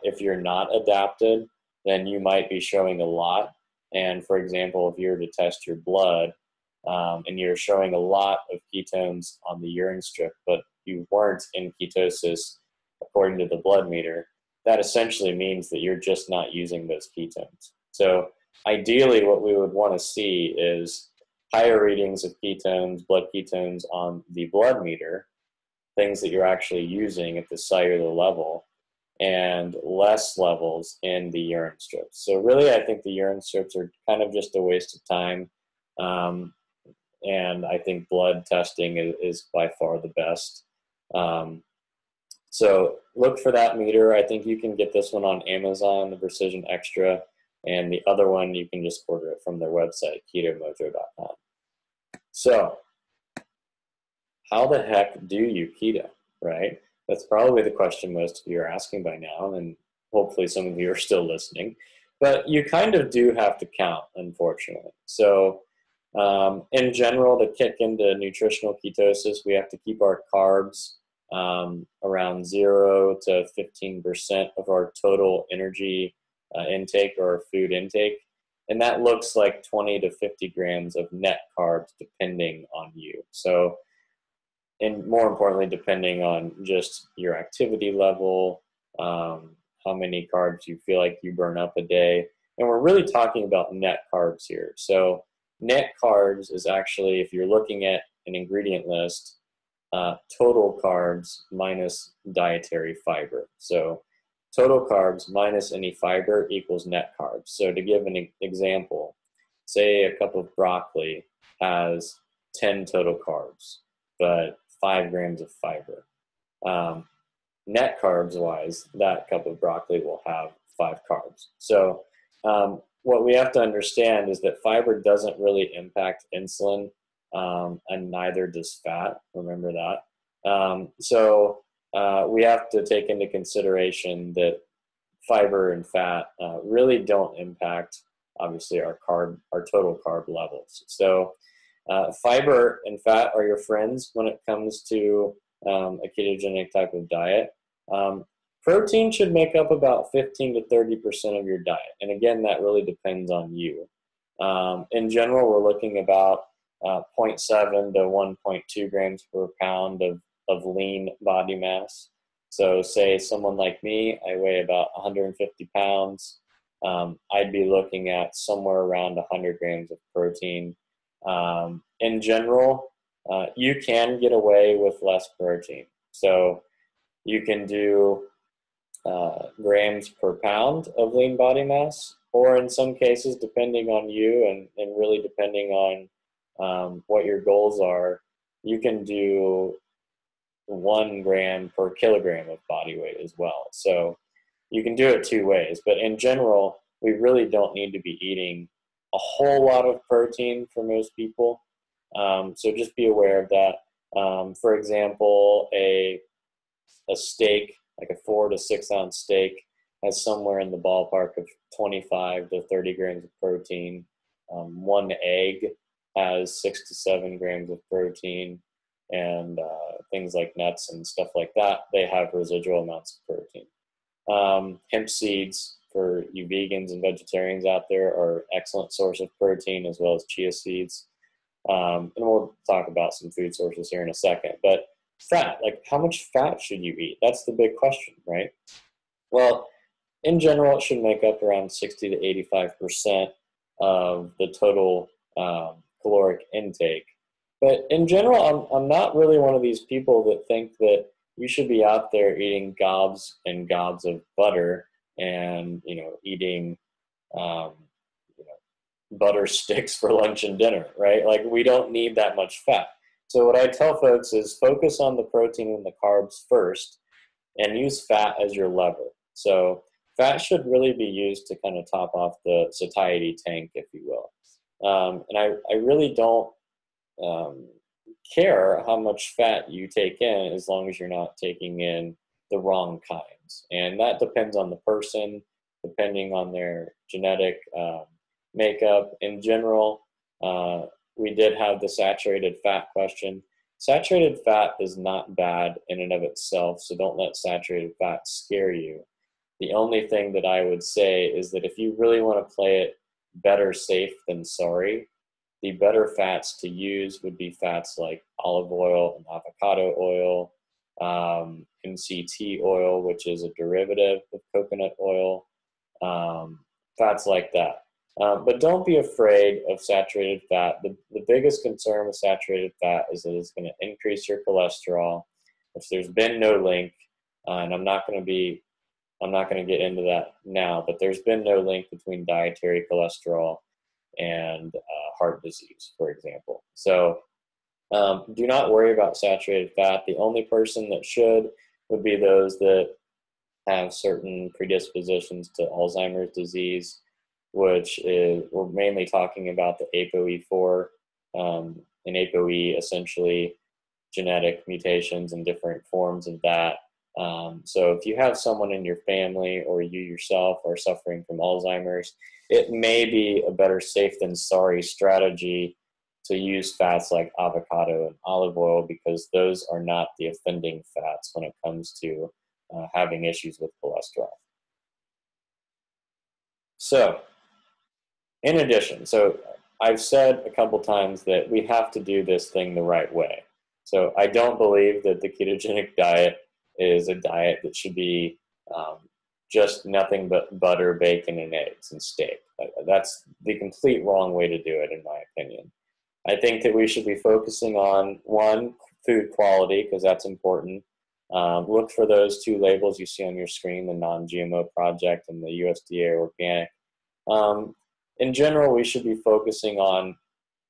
If you're not adapted, then you might be showing a lot. And for example, if you were to test your blood and you're showing a lot of ketones on the urine strip, but you weren't in ketosis according to the blood meter, that essentially means that you're just not using those ketones. So ideally, what we would want to see is higher readings of ketones, blood ketones on the blood meter, things that you're actually using at the cellular level, and less levels in the urine strips. So really, I think the urine strips are kind of just a waste of time. And I think blood testing is by far the best. So look for that meter. I think you can get this one on Amazon, the Precision Extra, and the other one you can just order it from their website, ketomojo.com. So how the heck do you keto, right? That's probably the question most of you are asking by now, and hopefully some of you are still listening. But you kind of do have to count, unfortunately. So in general, to kick into nutritional ketosis, we have to keep our carbs around 0 to 15% of our total energy intake or food intake. And that looks like 20 to 50 grams of net carbs depending on you. So, and more importantly, depending on just your activity level, how many carbs you feel like you burn up a day. And we're really talking about net carbs here. So net carbs is actually, if you're looking at an ingredient list, total carbs minus dietary fiber. So total carbs minus any fiber equals net carbs. So to give an example, say a cup of broccoli has 10 total carbs, but 5 grams of fiber. Net carbs wise, that cup of broccoli will have 5 carbs. So what we have to understand is that fiber doesn't really impact insulin, and neither does fat. Remember that. So we have to take into consideration that fiber and fat really don't impact, obviously, our total carb levels. So fiber and fat are your friends when it comes to a ketogenic type of diet. Protein should make up about 15 to 30% of your diet. And again, that really depends on you. In general, we're looking about 0.7 to 1.2 grams per pound of lean body mass. So say someone like me, I weigh about 150 pounds. I'd be looking at somewhere around 100 grams of protein. In general, you can get away with less protein. So you can do grams per pound of lean body mass, or in some cases, depending on you and really depending on what your goals are, you can do 1 gram per kilogram of body weight as well. So you can do it 2 ways, but in general, we really don't need to be eating a whole lot of protein for most people. So just be aware of that. For example, a steak, like a 4 to 6 ounce steak, has somewhere in the ballpark of 25 to 30 grams of protein. 1 egg has 6 to 7 grams of protein, and things like nuts and stuff like that, they have residual amounts of protein. Hemp seeds, for you vegans and vegetarians out there, are an excellent source of protein, as well as chia seeds. And we'll talk about some food sources here in a second. But fat, like how much fat should you eat? That's the big question, right? Well, in general, it should make up around 60 to 85% of the total caloric intake. But in general, I'm not really one of these people that think that you should be out there eating gobs and gobs of butter and, eating, um, you know, butter sticks for lunch and dinner, right? Like, we don't need that much fat. So what I tell folks is focus on the protein and the carbs first and use fat as your lever. So fat should really be used to kind of top off the satiety tank, if you will. And I really don't um, care how much fat you take in as long as you're not taking in the wrong kinds. And that depends on the person, depending on their genetic makeup. In general, we did have the saturated fat question. Saturated fat is not bad in and of itself, so don't let saturated fat scare you. The only thing that I would say is that if you really want to play it better safe than sorry, the better fats to use would be fats like olive oil and avocado oil, MCT oil, which is a derivative of coconut oil, fats like that. But don't be afraid of saturated fat. The biggest concern with saturated fat is that it's going to increase your cholesterol. If there's been no link, and I'm not going to get into that now, but there's been no link between dietary cholesterol and heart disease, for example. So do not worry about saturated fat. The only person that should would be those that have certain predispositions to Alzheimer's disease, which is, we're mainly talking about the ApoE4 and ApoE, essentially genetic mutations and different forms of that. So if you have someone in your family or you yourself are suffering from Alzheimer's, it may be a better safe than sorry strategy to use fats like avocado and olive oil, because those are not the offending fats when it comes to having issues with cholesterol. So in addition, so I've said a couple times that we have to do this thing the right way. So I don't believe that the ketogenic diet is a diet that should be just nothing but butter, bacon, and eggs and steak. That's the complete wrong way to do it, in my opinion. I think that we should be focusing on, one, food quality, because that's important. Look for those two labels you see on your screen, the Non-GMO Project and the USDA Organic. In general, we should be focusing on,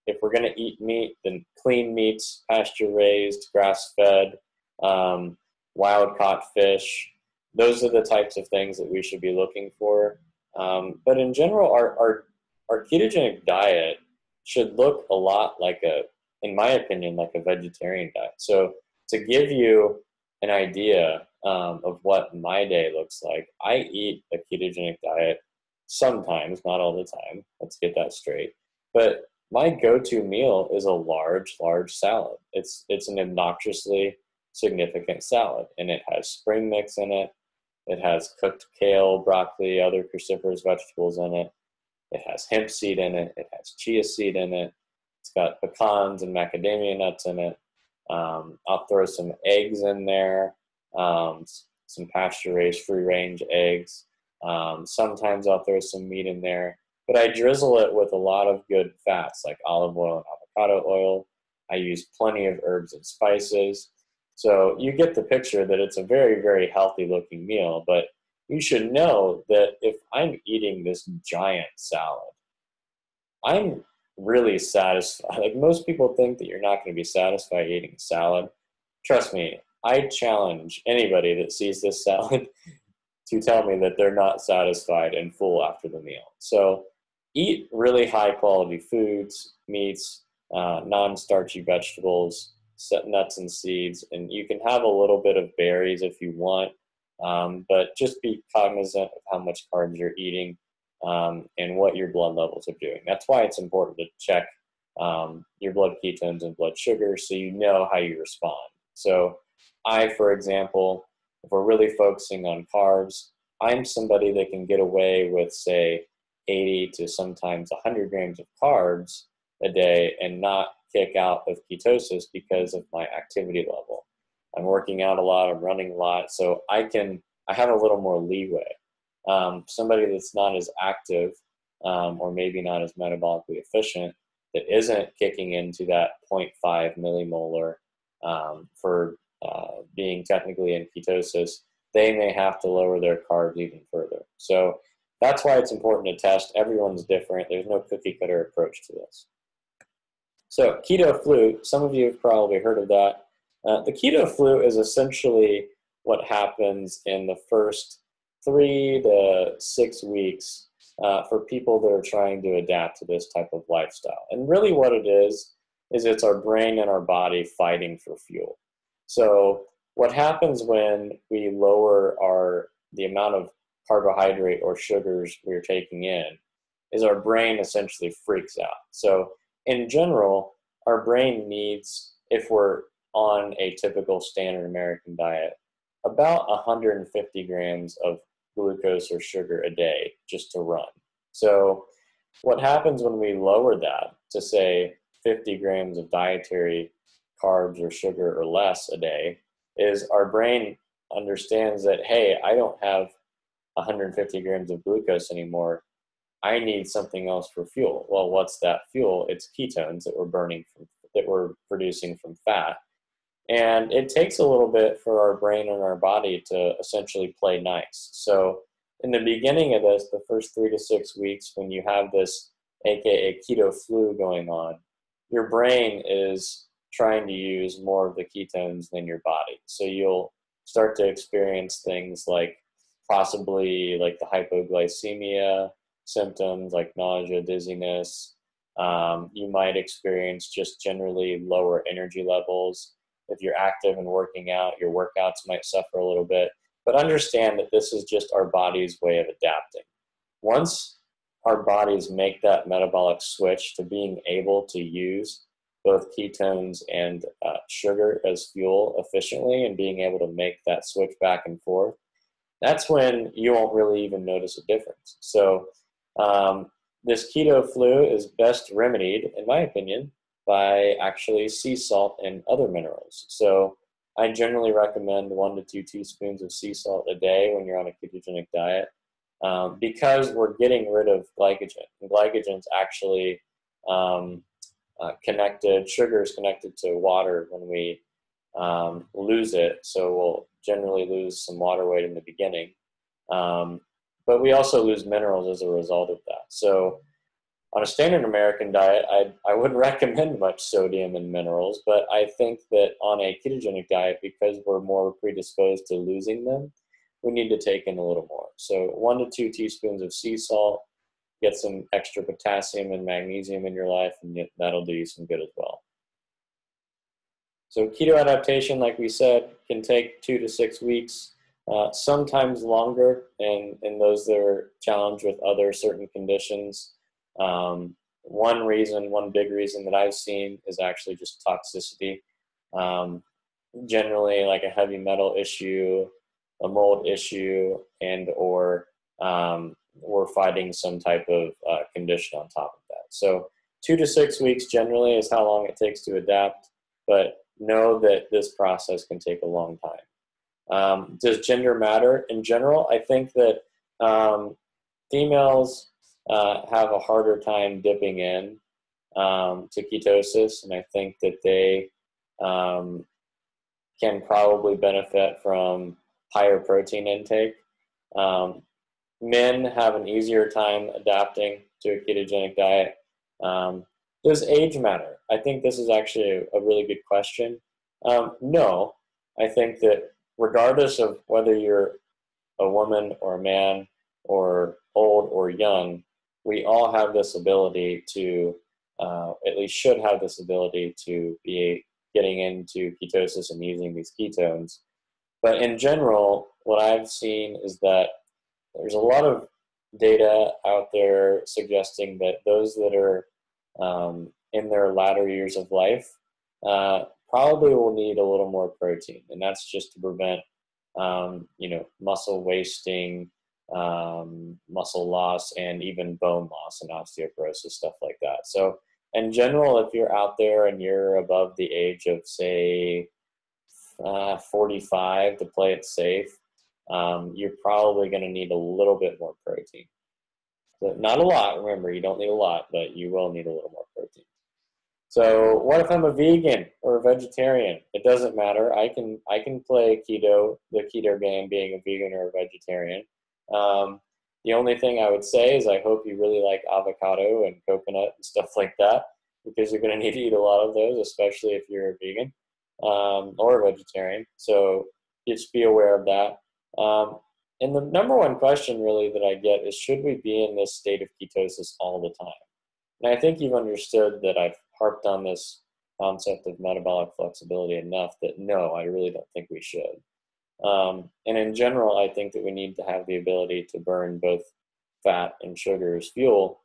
if we're going to eat meat, then clean meats, pasture-raised, grass-fed, wild-caught fish. Those are the types of things that we should be looking for. But in general, our ketogenic diet should look a lot like in my opinion, like a vegetarian diet. So to give you an idea of what my day looks like, I eat a ketogenic diet sometimes, not all the time. Let's get that straight. But my go-to meal is a large salad. It's an obnoxiously significant salad, and it has spring mix in it. It has cooked kale, broccoli, other cruciferous vegetables in it. It has hemp seed in it. It has chia seed in it. It's got pecans and macadamia nuts in it. I'll throw some eggs in there, some pasture-raised free-range eggs. Sometimes I'll throw some meat in there. But I drizzle it with a lot of good fats like olive oil and avocado oil. I use plenty of herbs and spices. So you get the picture that it's a very, very healthy looking meal. But you should know that if I'm eating this giant salad, I'm really satisfied. Like, most people think that you're not going to be satisfied eating a salad. Trust me, I challenge anybody that sees this salad to tell me that they're not satisfied and full after the meal. So eat really high quality foods, meats, non-starchy vegetables, nuts and seeds, and you can have a little bit of berries if you want, but just be cognizant of how much carbs you're eating and what your blood levels are doing. That's why it's important to check your blood ketones and blood sugar so you know how you respond. So for example, if we're really focusing on carbs, I'm somebody that can get away with, say, 80 to sometimes 100 grams of carbs a day and not kick out of ketosis because of my activity level. I'm working out a lot, I'm running a lot, so I I have a little more leeway. Somebody that's not as active or maybe not as metabolically efficient, that isn't kicking into that 0.5 millimolar for being technically in ketosis, they may have to lower their carbs even further. So that's why it's important to test. Everyone's different. There's no cookie cutter approach to this. So Keto Flu, some of you have probably heard of that. The Keto Flu is essentially what happens in the first 3 to 6 weeks for people that are trying to adapt to this type of lifestyle. And really what it is it's our brain and our body fighting for fuel. So what happens when we lower the amount of carbohydrate or sugars we're taking in is our brain essentially freaks out. So in general, our brain needs, if we're on a typical standard American diet, about 150 grams of glucose or sugar a day just to run. So what happens when we lower that to, say, 50 grams of dietary carbs or sugar or less a day is our brain understands that, hey, I don't have 150 grams of glucose anymore. I need something else for fuel. Well, what's that fuel? It's ketones that we're producing from fat. And it takes a little bit for our brain and our body to essentially play nice. So in the beginning of this, the first 3 to 6 weeks, when you have this AKA keto flu going on, your brain is trying to use more of the ketones than your body. So you'll start to experience things like possibly like the hypoglycemia symptoms like nausea, dizziness. You might experience just generally lower energy levels. If you're active and working out, your workouts might suffer a little bit. But understand that this is just our body's way of adapting. Once our bodies make that metabolic switch to being able to use both ketones and sugar as fuel efficiently and being able to make that switch back and forth, that's when you won't really even notice a difference. So this keto flu is best remedied, in my opinion, by actually sea salt and other minerals. So I generally recommend 1 to 2 teaspoons of sea salt a day when you're on a ketogenic diet because we're getting rid of glycogen. And glycogen is actually sugar is connected to water when we lose it. So we'll generally lose some water weight in the beginning. But we also lose minerals as a result of that. So on a standard American diet, I wouldn't recommend much sodium and minerals, but I think that on a ketogenic diet, because we're more predisposed to losing them, we need to take in a little more. So 1 to 2 teaspoons of sea salt, get some extra potassium and magnesium in your life, and that'll do you some good as well. So keto adaptation, like we said, can take 2 to 6 weeks, sometimes longer in those that are challenged with other certain conditions. One big reason that I've seen is actually just toxicity. Generally like a heavy metal issue, a mold issue, and or we're fighting some type of condition on top of that. So 2 to 6 weeks generally is how long it takes to adapt, but know that this process can take a long time. Does gender matter? In general, I think that females have a harder time dipping in to ketosis, and I think that they can probably benefit from higher protein intake. Men have an easier time adapting to a ketogenic diet. Does age matter? I think this is actually a really good question. No, I think that regardless of whether you're a woman or a man or old or young, we all have this ability to, at least should have this ability to be getting into ketosis and using these ketones. But in general, what I've seen is that there's a lot of data out there suggesting that those that are in their latter years of life probably will need a little more protein, and that's just to prevent muscle wasting, muscle loss, and even bone loss and osteoporosis, stuff like that. So in general, if you're out there and you're above the age of, say, 45 to play it safe, you're probably going to need a little bit more protein. So not a lot, remember, you don't need a lot, but you will need a little more protein. So what if I'm a vegan or a vegetarian? It doesn't matter. I can play keto, the keto game, being a vegan or a vegetarian. The only thing I would say is I hope you really like avocado and coconut and stuff like that, because you're going to need to eat a lot of those, especially if you're a vegan or a vegetarian. So just be aware of that. And the number one question really that I get is, should we be in this state of ketosis all the time? And I think you've understood that I've harped on this concept of metabolic flexibility enough that no, I really don't think we should. And in general, I think that we need to have the ability to burn both fat and sugar as fuel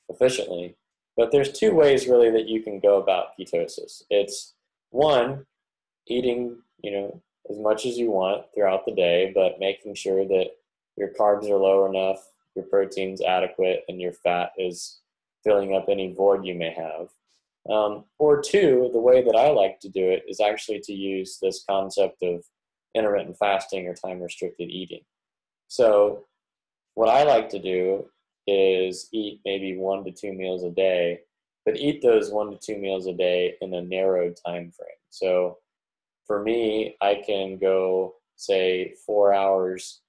efficiently. But there's two ways really that you can go about ketosis. It's one, eating, as much as you want throughout the day, but making sure that your carbs are low enough, your protein's adequate, and your fat is filling up any void you may have. Or two, the way that I like to do it is actually to use this concept of intermittent fasting or time-restricted eating. So what I like to do is eat maybe 1 to 2 meals a day, but eat those 1 to 2 meals a day in a narrowed time frame. So for me, I can go, say, 4 hours,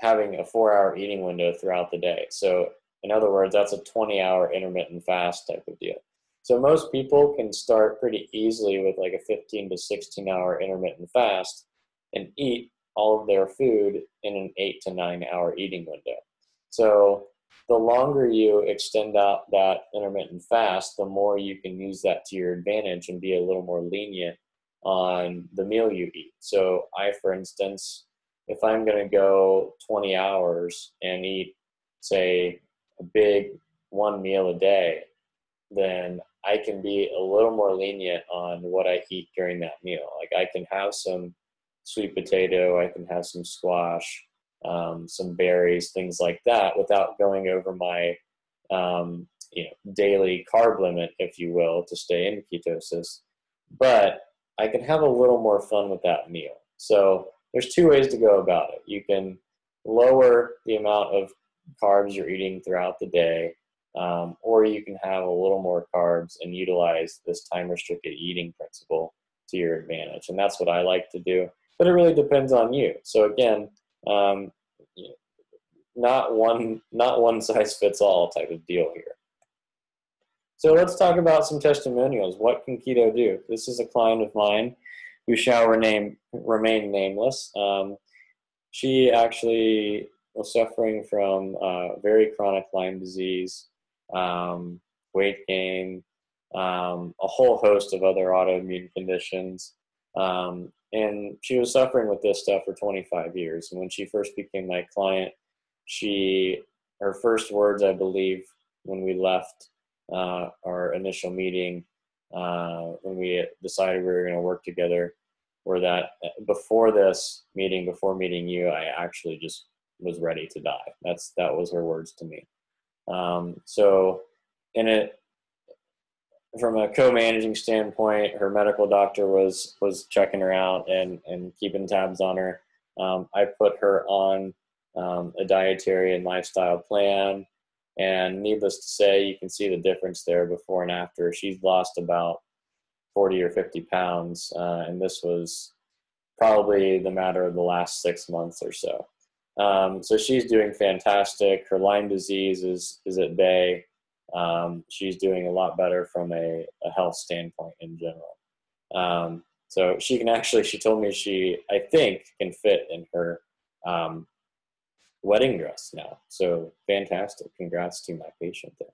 having a 4-hour eating window throughout the day. So in other words, that's a 20-hour intermittent fast type of deal. So most people can start pretty easily with like a 15 to 16-hour intermittent fast and eat all of their food in an 8 to 9 hour eating window. So the longer you extend out that intermittent fast, the more you can use that to your advantage and be a little more lenient on the meal you eat. So I, for instance, if I'm going to go 20 hours and eat, say, a big one meal a day, then I can be a little more lenient on what I eat during that meal. Like I can have some sweet potato, I can have some squash, some berries, things like that, without going over my daily carb limit, if you will, to stay in ketosis. But I can have a little more fun with that meal. So there's two ways to go about it. You can lower the amount of carbs you're eating throughout the day, or you can have a little more carbs and utilize this time-restricted eating principle to your advantage. And that's what I like to do. But it really depends on you. So again, not one size fits all type of deal here. So let's talk about some testimonials. What can keto do? This is a client of mine who shall remain nameless. She actually was suffering from very chronic Lyme disease, weight gain, a whole host of other autoimmune conditions. And she was suffering with this stuff for 25 years. And when she first became my client, her first words, I believe, when we left our initial meeting, when we decided we were going to work together, were that before this meeting, before meeting you, I actually just was ready to die. That was her words to me. So from a co-managing standpoint, her medical doctor was checking her out and keeping tabs on her. I put her on a dietary and lifestyle plan, and needless to say, you can see the difference there before and after. She's lost about 40 or 50 pounds, and this was probably the matter of the last 6 months or so. So she's doing fantastic. Her Lyme disease is at bay. She's doing a lot better from a health standpoint in general. So she told me I think, can fit in her wedding dress now. So fantastic. Congrats to my patient there.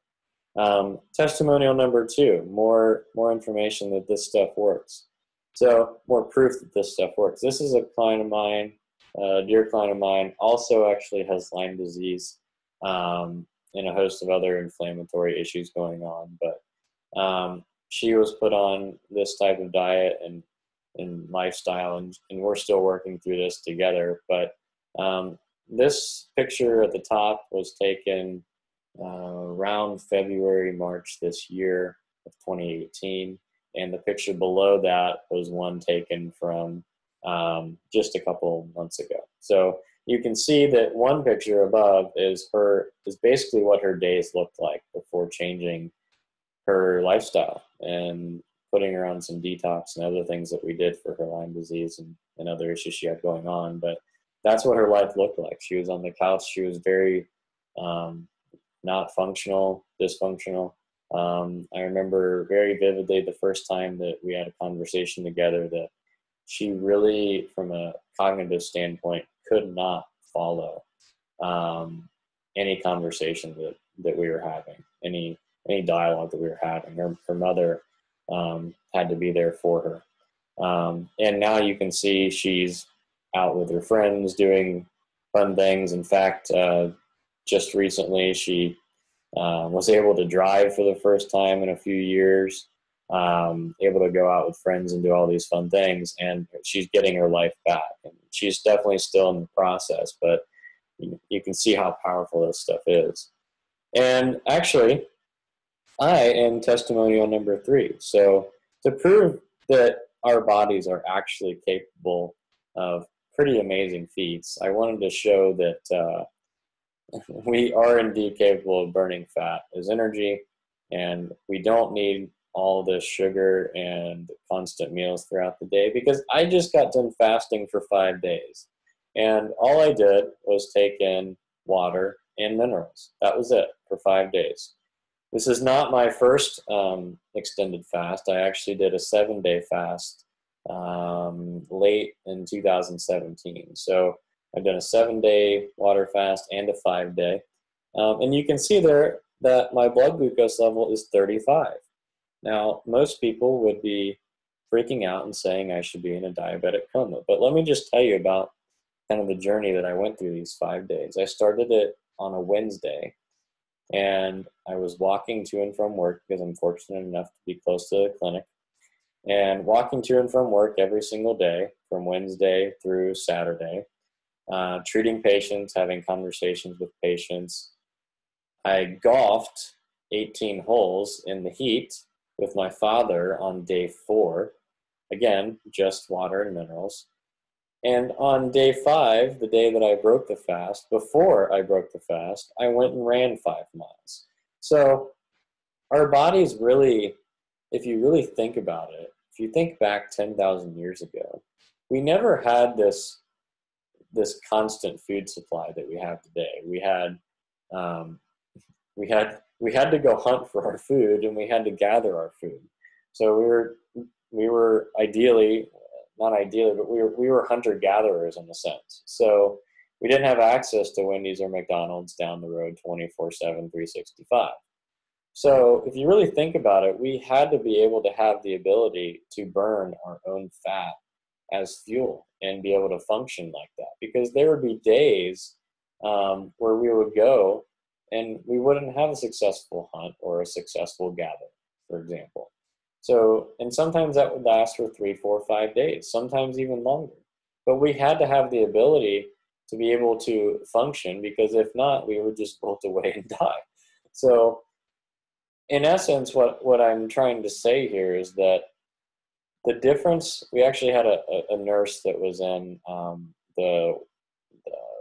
Testimonial number 2, more information that this stuff works. So more proof that this stuff works. This is a client of mine, a dear client of mine, also actually has Lyme disease and a host of other inflammatory issues going on. But she was put on this type of diet and lifestyle, and we're still working through this together. But this picture at the top was taken around February, March this year of 2018. And the picture below that was one taken from just a couple months ago. So you can see that one picture above is basically what her days looked like before changing her lifestyle and putting her on some detox and other things that we did for her Lyme disease and other issues she had going on. But that's what her life looked like. She was on the couch. She was very not functional, dysfunctional. I remember very vividly the first time that we had a conversation together that she really, from a cognitive standpoint, could not follow any conversation that we were having, any dialogue that we were having. Her mother had to be there for her. And now you can see she's out with her friends doing fun things. In fact, just recently she was able to drive for the first time in a few years, able to go out with friends and do all these fun things, and she's getting her life back. And she's definitely still in the process, but you can see how powerful this stuff is. And actually, I am testimonial number 3. So to prove that our bodies are actually capable of pretty amazing feats, I wanted to show that we are indeed capable of burning fat as energy, and we don't need all this sugar and constant meals throughout the day, because I just got done fasting for 5 days, and all I did was take in water and minerals. That was it for 5 days. This is not my first extended fast. I actually did a 7-day fast late in 2017. So I've done a 7-day water fast and a 5-day. And you can see there that my blood glucose level is 35. Now, most people would be freaking out and saying I should be in a diabetic coma. But let me just tell you about kind of the journey that I went through these 5 days. I started it on a Wednesday, and I was walking to and from work because I'm fortunate enough to be close to the clinic, and walking to and from work every single day from Wednesday through Saturday, treating patients, having conversations with patients. I golfed 18 holes in the heat with my father on day 4. Again, just water and minerals. And on day 5, the day that I broke the fast, before I broke the fast, I went and ran 5 miles. So our bodies really, if you really think about it, if you think back 10,000 years ago, we never had this constant food supply that we have today. We had to go hunt for our food, and we had to gather our food. So we were ideally, not ideally, but we were hunter-gatherers in a sense. So we didn't have access to Wendy's or McDonald's down the road 24/7, 365. So if you really think about it, we had to be able to have the ability to burn our own fat as fuel and be able to function like that, because there would be days where we would go and we wouldn't have a successful hunt or a successful gather, for example. So, and sometimes that would last for 3, 4, 5 days, sometimes even longer. But we had to have the ability to be able to function, because if not, we would just bolt away and die. So in essence, what I'm trying to say here is that the difference, we actually had a nurse that was in the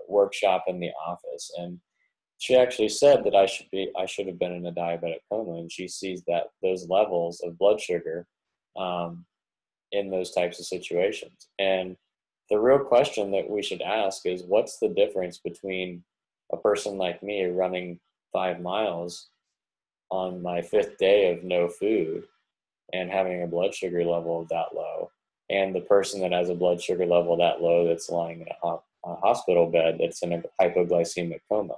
workshop in the office, and she actually said that I should have been in a diabetic coma, and she sees that those levels of blood sugar in those types of situations. And the real question that we should ask is, what's the difference between a person like me running 5 miles on my 5th day of no food and having a blood sugar level that low, and the person that has a blood sugar level that low that's lying in a hospital bed that's in a hypoglycemic coma?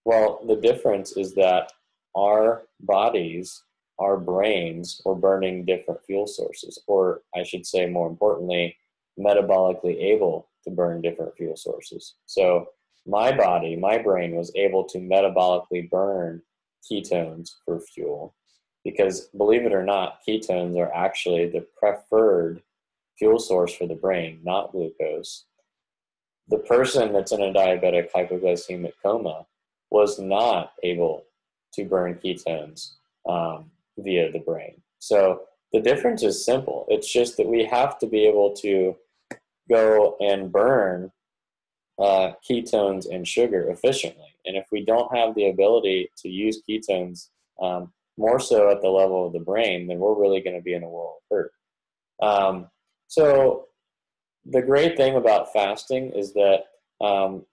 Well, the difference is that our bodies, our brains, are burning different fuel sources, or I should say more importantly, metabolically able to burn different fuel sources. So my body, my brain was able to metabolically burn ketones for fuel, because believe it or not, ketones are actually the preferred fuel source for the brain, not glucose. The person that's in a diabetic hypoglycemic coma was not able to burn ketones via the brain. So the difference is simple. It's just that we have to be able to go and burn ketones and sugar efficiently. And if we don't have the ability to use ketones more so at the level of the brain, then we're really going to be in a world of hurt. So the great thing about fasting is that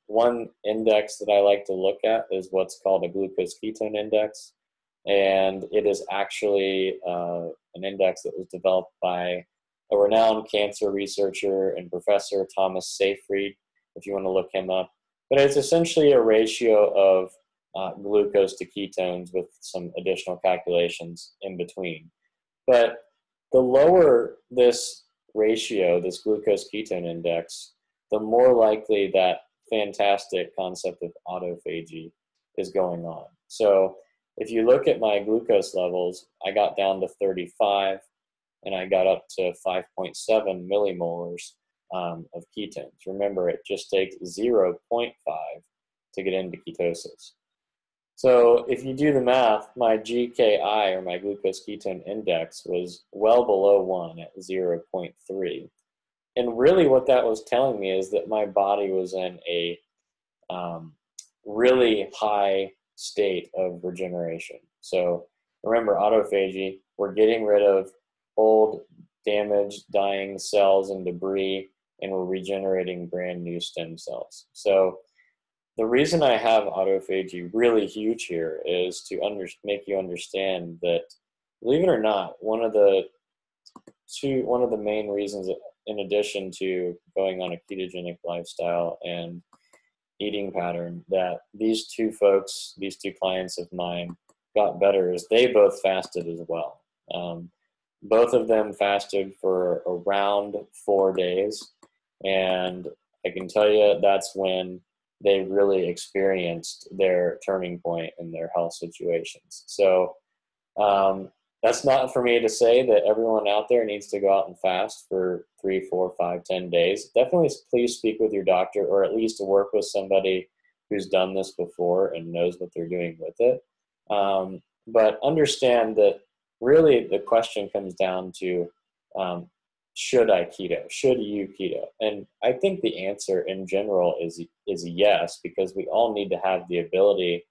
one index that I like to look at is what's called a glucose ketone index. And it is actually an index that was developed by a renowned cancer researcher and professor, Thomas Seyfried, if you want to look him up. But it's essentially a ratio of glucose to ketones with some additional calculations in between. But the lower this ratio, this glucose ketone index, the more likely that fantastic concept of autophagy is going on. So if you look at my glucose levels, I got down to 35 and I got up to 5.7 millimolars of ketones. Remember, it just takes 0.5 to get into ketosis. So if you do the math, my GKI, or my glucose ketone index, was well below 1 at 0.3. And really what that was telling me is that my body was in a really high state of regeneration. So remember, autophagy, we're getting rid of old, damaged, dying cells and debris, and we're regenerating brand new stem cells. So the reason I have autophagy really huge here is to make you understand that, believe it or not, one of the main reasons, in addition to going on a ketogenic lifestyle and eating pattern, that these two clients of mine got better is they both fasted as well. Both of them fasted for around 4 days, and I can tell you that's when they really experienced their turning point in their health situations. So that's not for me to say that everyone out there needs to go out and fast for 3, 4, 5, 10 days. Definitely please speak with your doctor, or at least work with somebody who's done this before and knows what they're doing with it. But understand that really the question comes down to, should I keto? Should you keto? And I think the answer in general is yes, because we all need to have the ability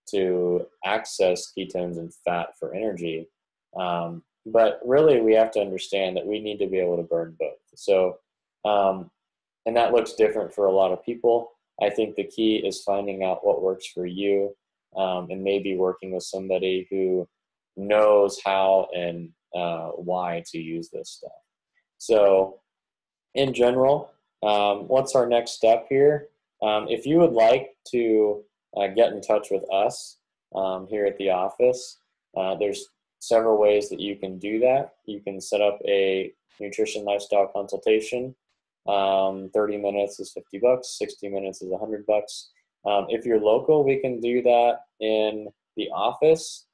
to access ketones and fat for energy. But really we have to understand that we need to be able to burn both. So, and that looks different for a lot of people. I think the key is finding out what works for you, and maybe working with somebody who knows how and why to use this stuff. So in general, what's our next step here? If you would like to get in touch with us here at the office, there's several ways that you can do that. You can set up a nutrition lifestyle consultation. 30 minutes is $50, 60 minutes is $100. If you're local, we can do that in the office.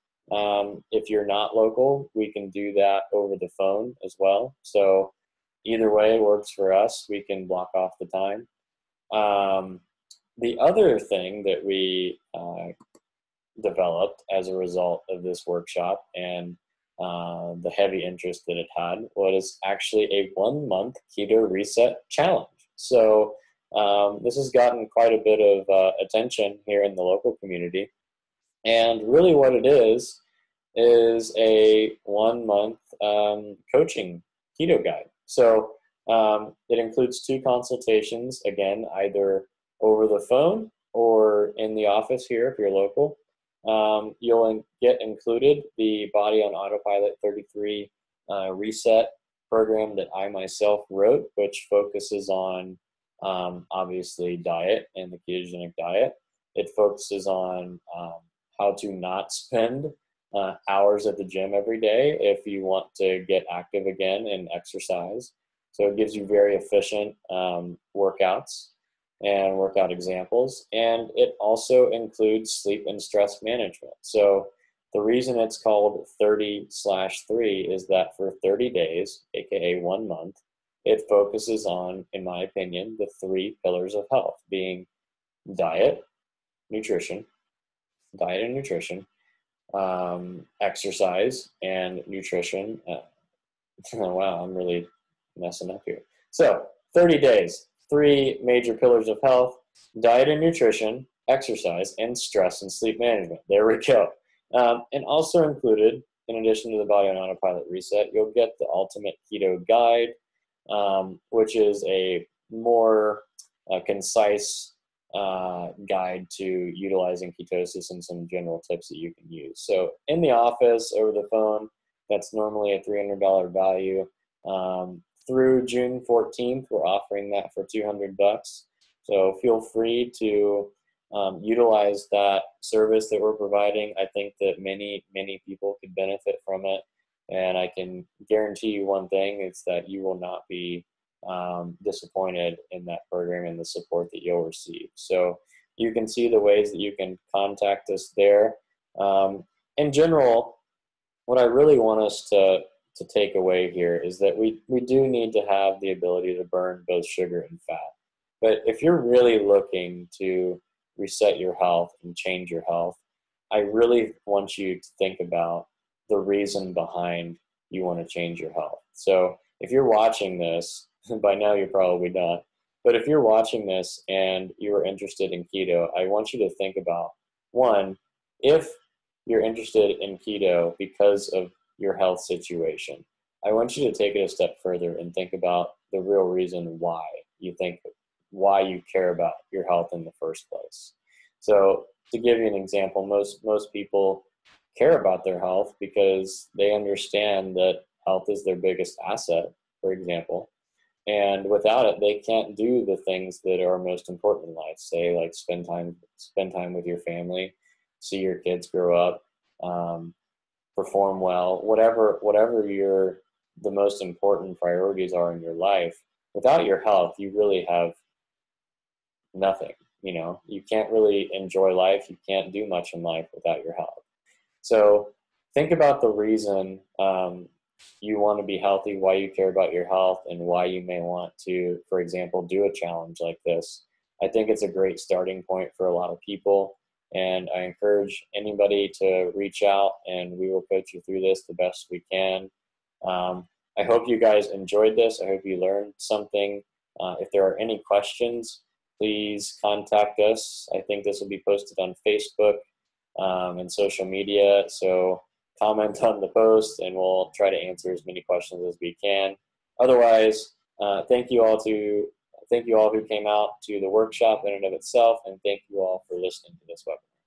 If you're not local, we can do that over the phone as well. So either way works for us. We can block off the time. The other thing that we developed as a result of this workshop and the heavy interest that it had was actually a 1-month keto reset challenge. So this has gotten quite a bit of attention here in the local community. And really what it is a 1-month coaching keto guide. So it includes 2 consultations, again, either over the phone or in the office here if you're local. You'll get included the Body on Autopilot 33 reset program that I myself wrote, which focuses on obviously diet and the ketogenic diet. It focuses on how to not spend hours at the gym every day if you want to get active again and exercise. So it gives you very efficient workouts and workout examples. And it also includes sleep and stress management. So the reason it's called 30/3 is that for 30 days, aka 1 month, it focuses on, in my opinion, the 3 pillars of health, being diet, nutrition, exercise, and nutrition. Wow, I'm really messing up here. So 30 days, 3 major pillars of health: diet and nutrition, exercise, and stress and sleep management. There we go. And also included, in addition to the Body on Autopilot Reset, you'll get the Ultimate Keto Guide, which is a more concise guide to utilizing ketosis and some general tips that you can use. So in the office, over the phone, that's normally a $300 value. Through June 14th, we're offering that for $200. So feel free to utilize that service that we're providing. I think that many people could benefit from it. And I can guarantee you one thing, it's that you will not be disappointed in that program and the support that you'll receive. So you can see the ways that you can contact us there. In general, what I really want us to take away here is that we do need to have the ability to burn both sugar and fat. But if you're really looking to reset your health and change your health, I really want you to think about the reason behind you want to change your health. So if you're watching this, by now you're probably not, but if you're watching this and you're interested in keto, I want you to think about, one, if you're interested in keto because of your health situation, I want you to take it a step further and think about the real reason why you care about your health in the first place. So to give you an example, most people care about their health because they understand that health is their biggest asset, for example. And without it, they can't do the things that are most important in life, say like spend time with your family, see your kids grow up, perform well, whatever the most important priorities are in your life. Without your health, you really have nothing. You can't really enjoy life. You can't do much in life without your health. So think about the reason you want to be healthy, why you care about your health, and why you may want to, for example, do a challenge like this. I think it's a great starting point for a lot of people, and I encourage anybody to reach out, and we will coach you through this the best we can. I hope you guys enjoyed this. I hope you learned something. If there are any questions, please contact us. I think this will be posted on Facebook and social media. So comment on the post and we'll try to answer as many questions as we can. Otherwise, thank you all who came out to the workshop in and of itself, and thank you all for listening to this webinar.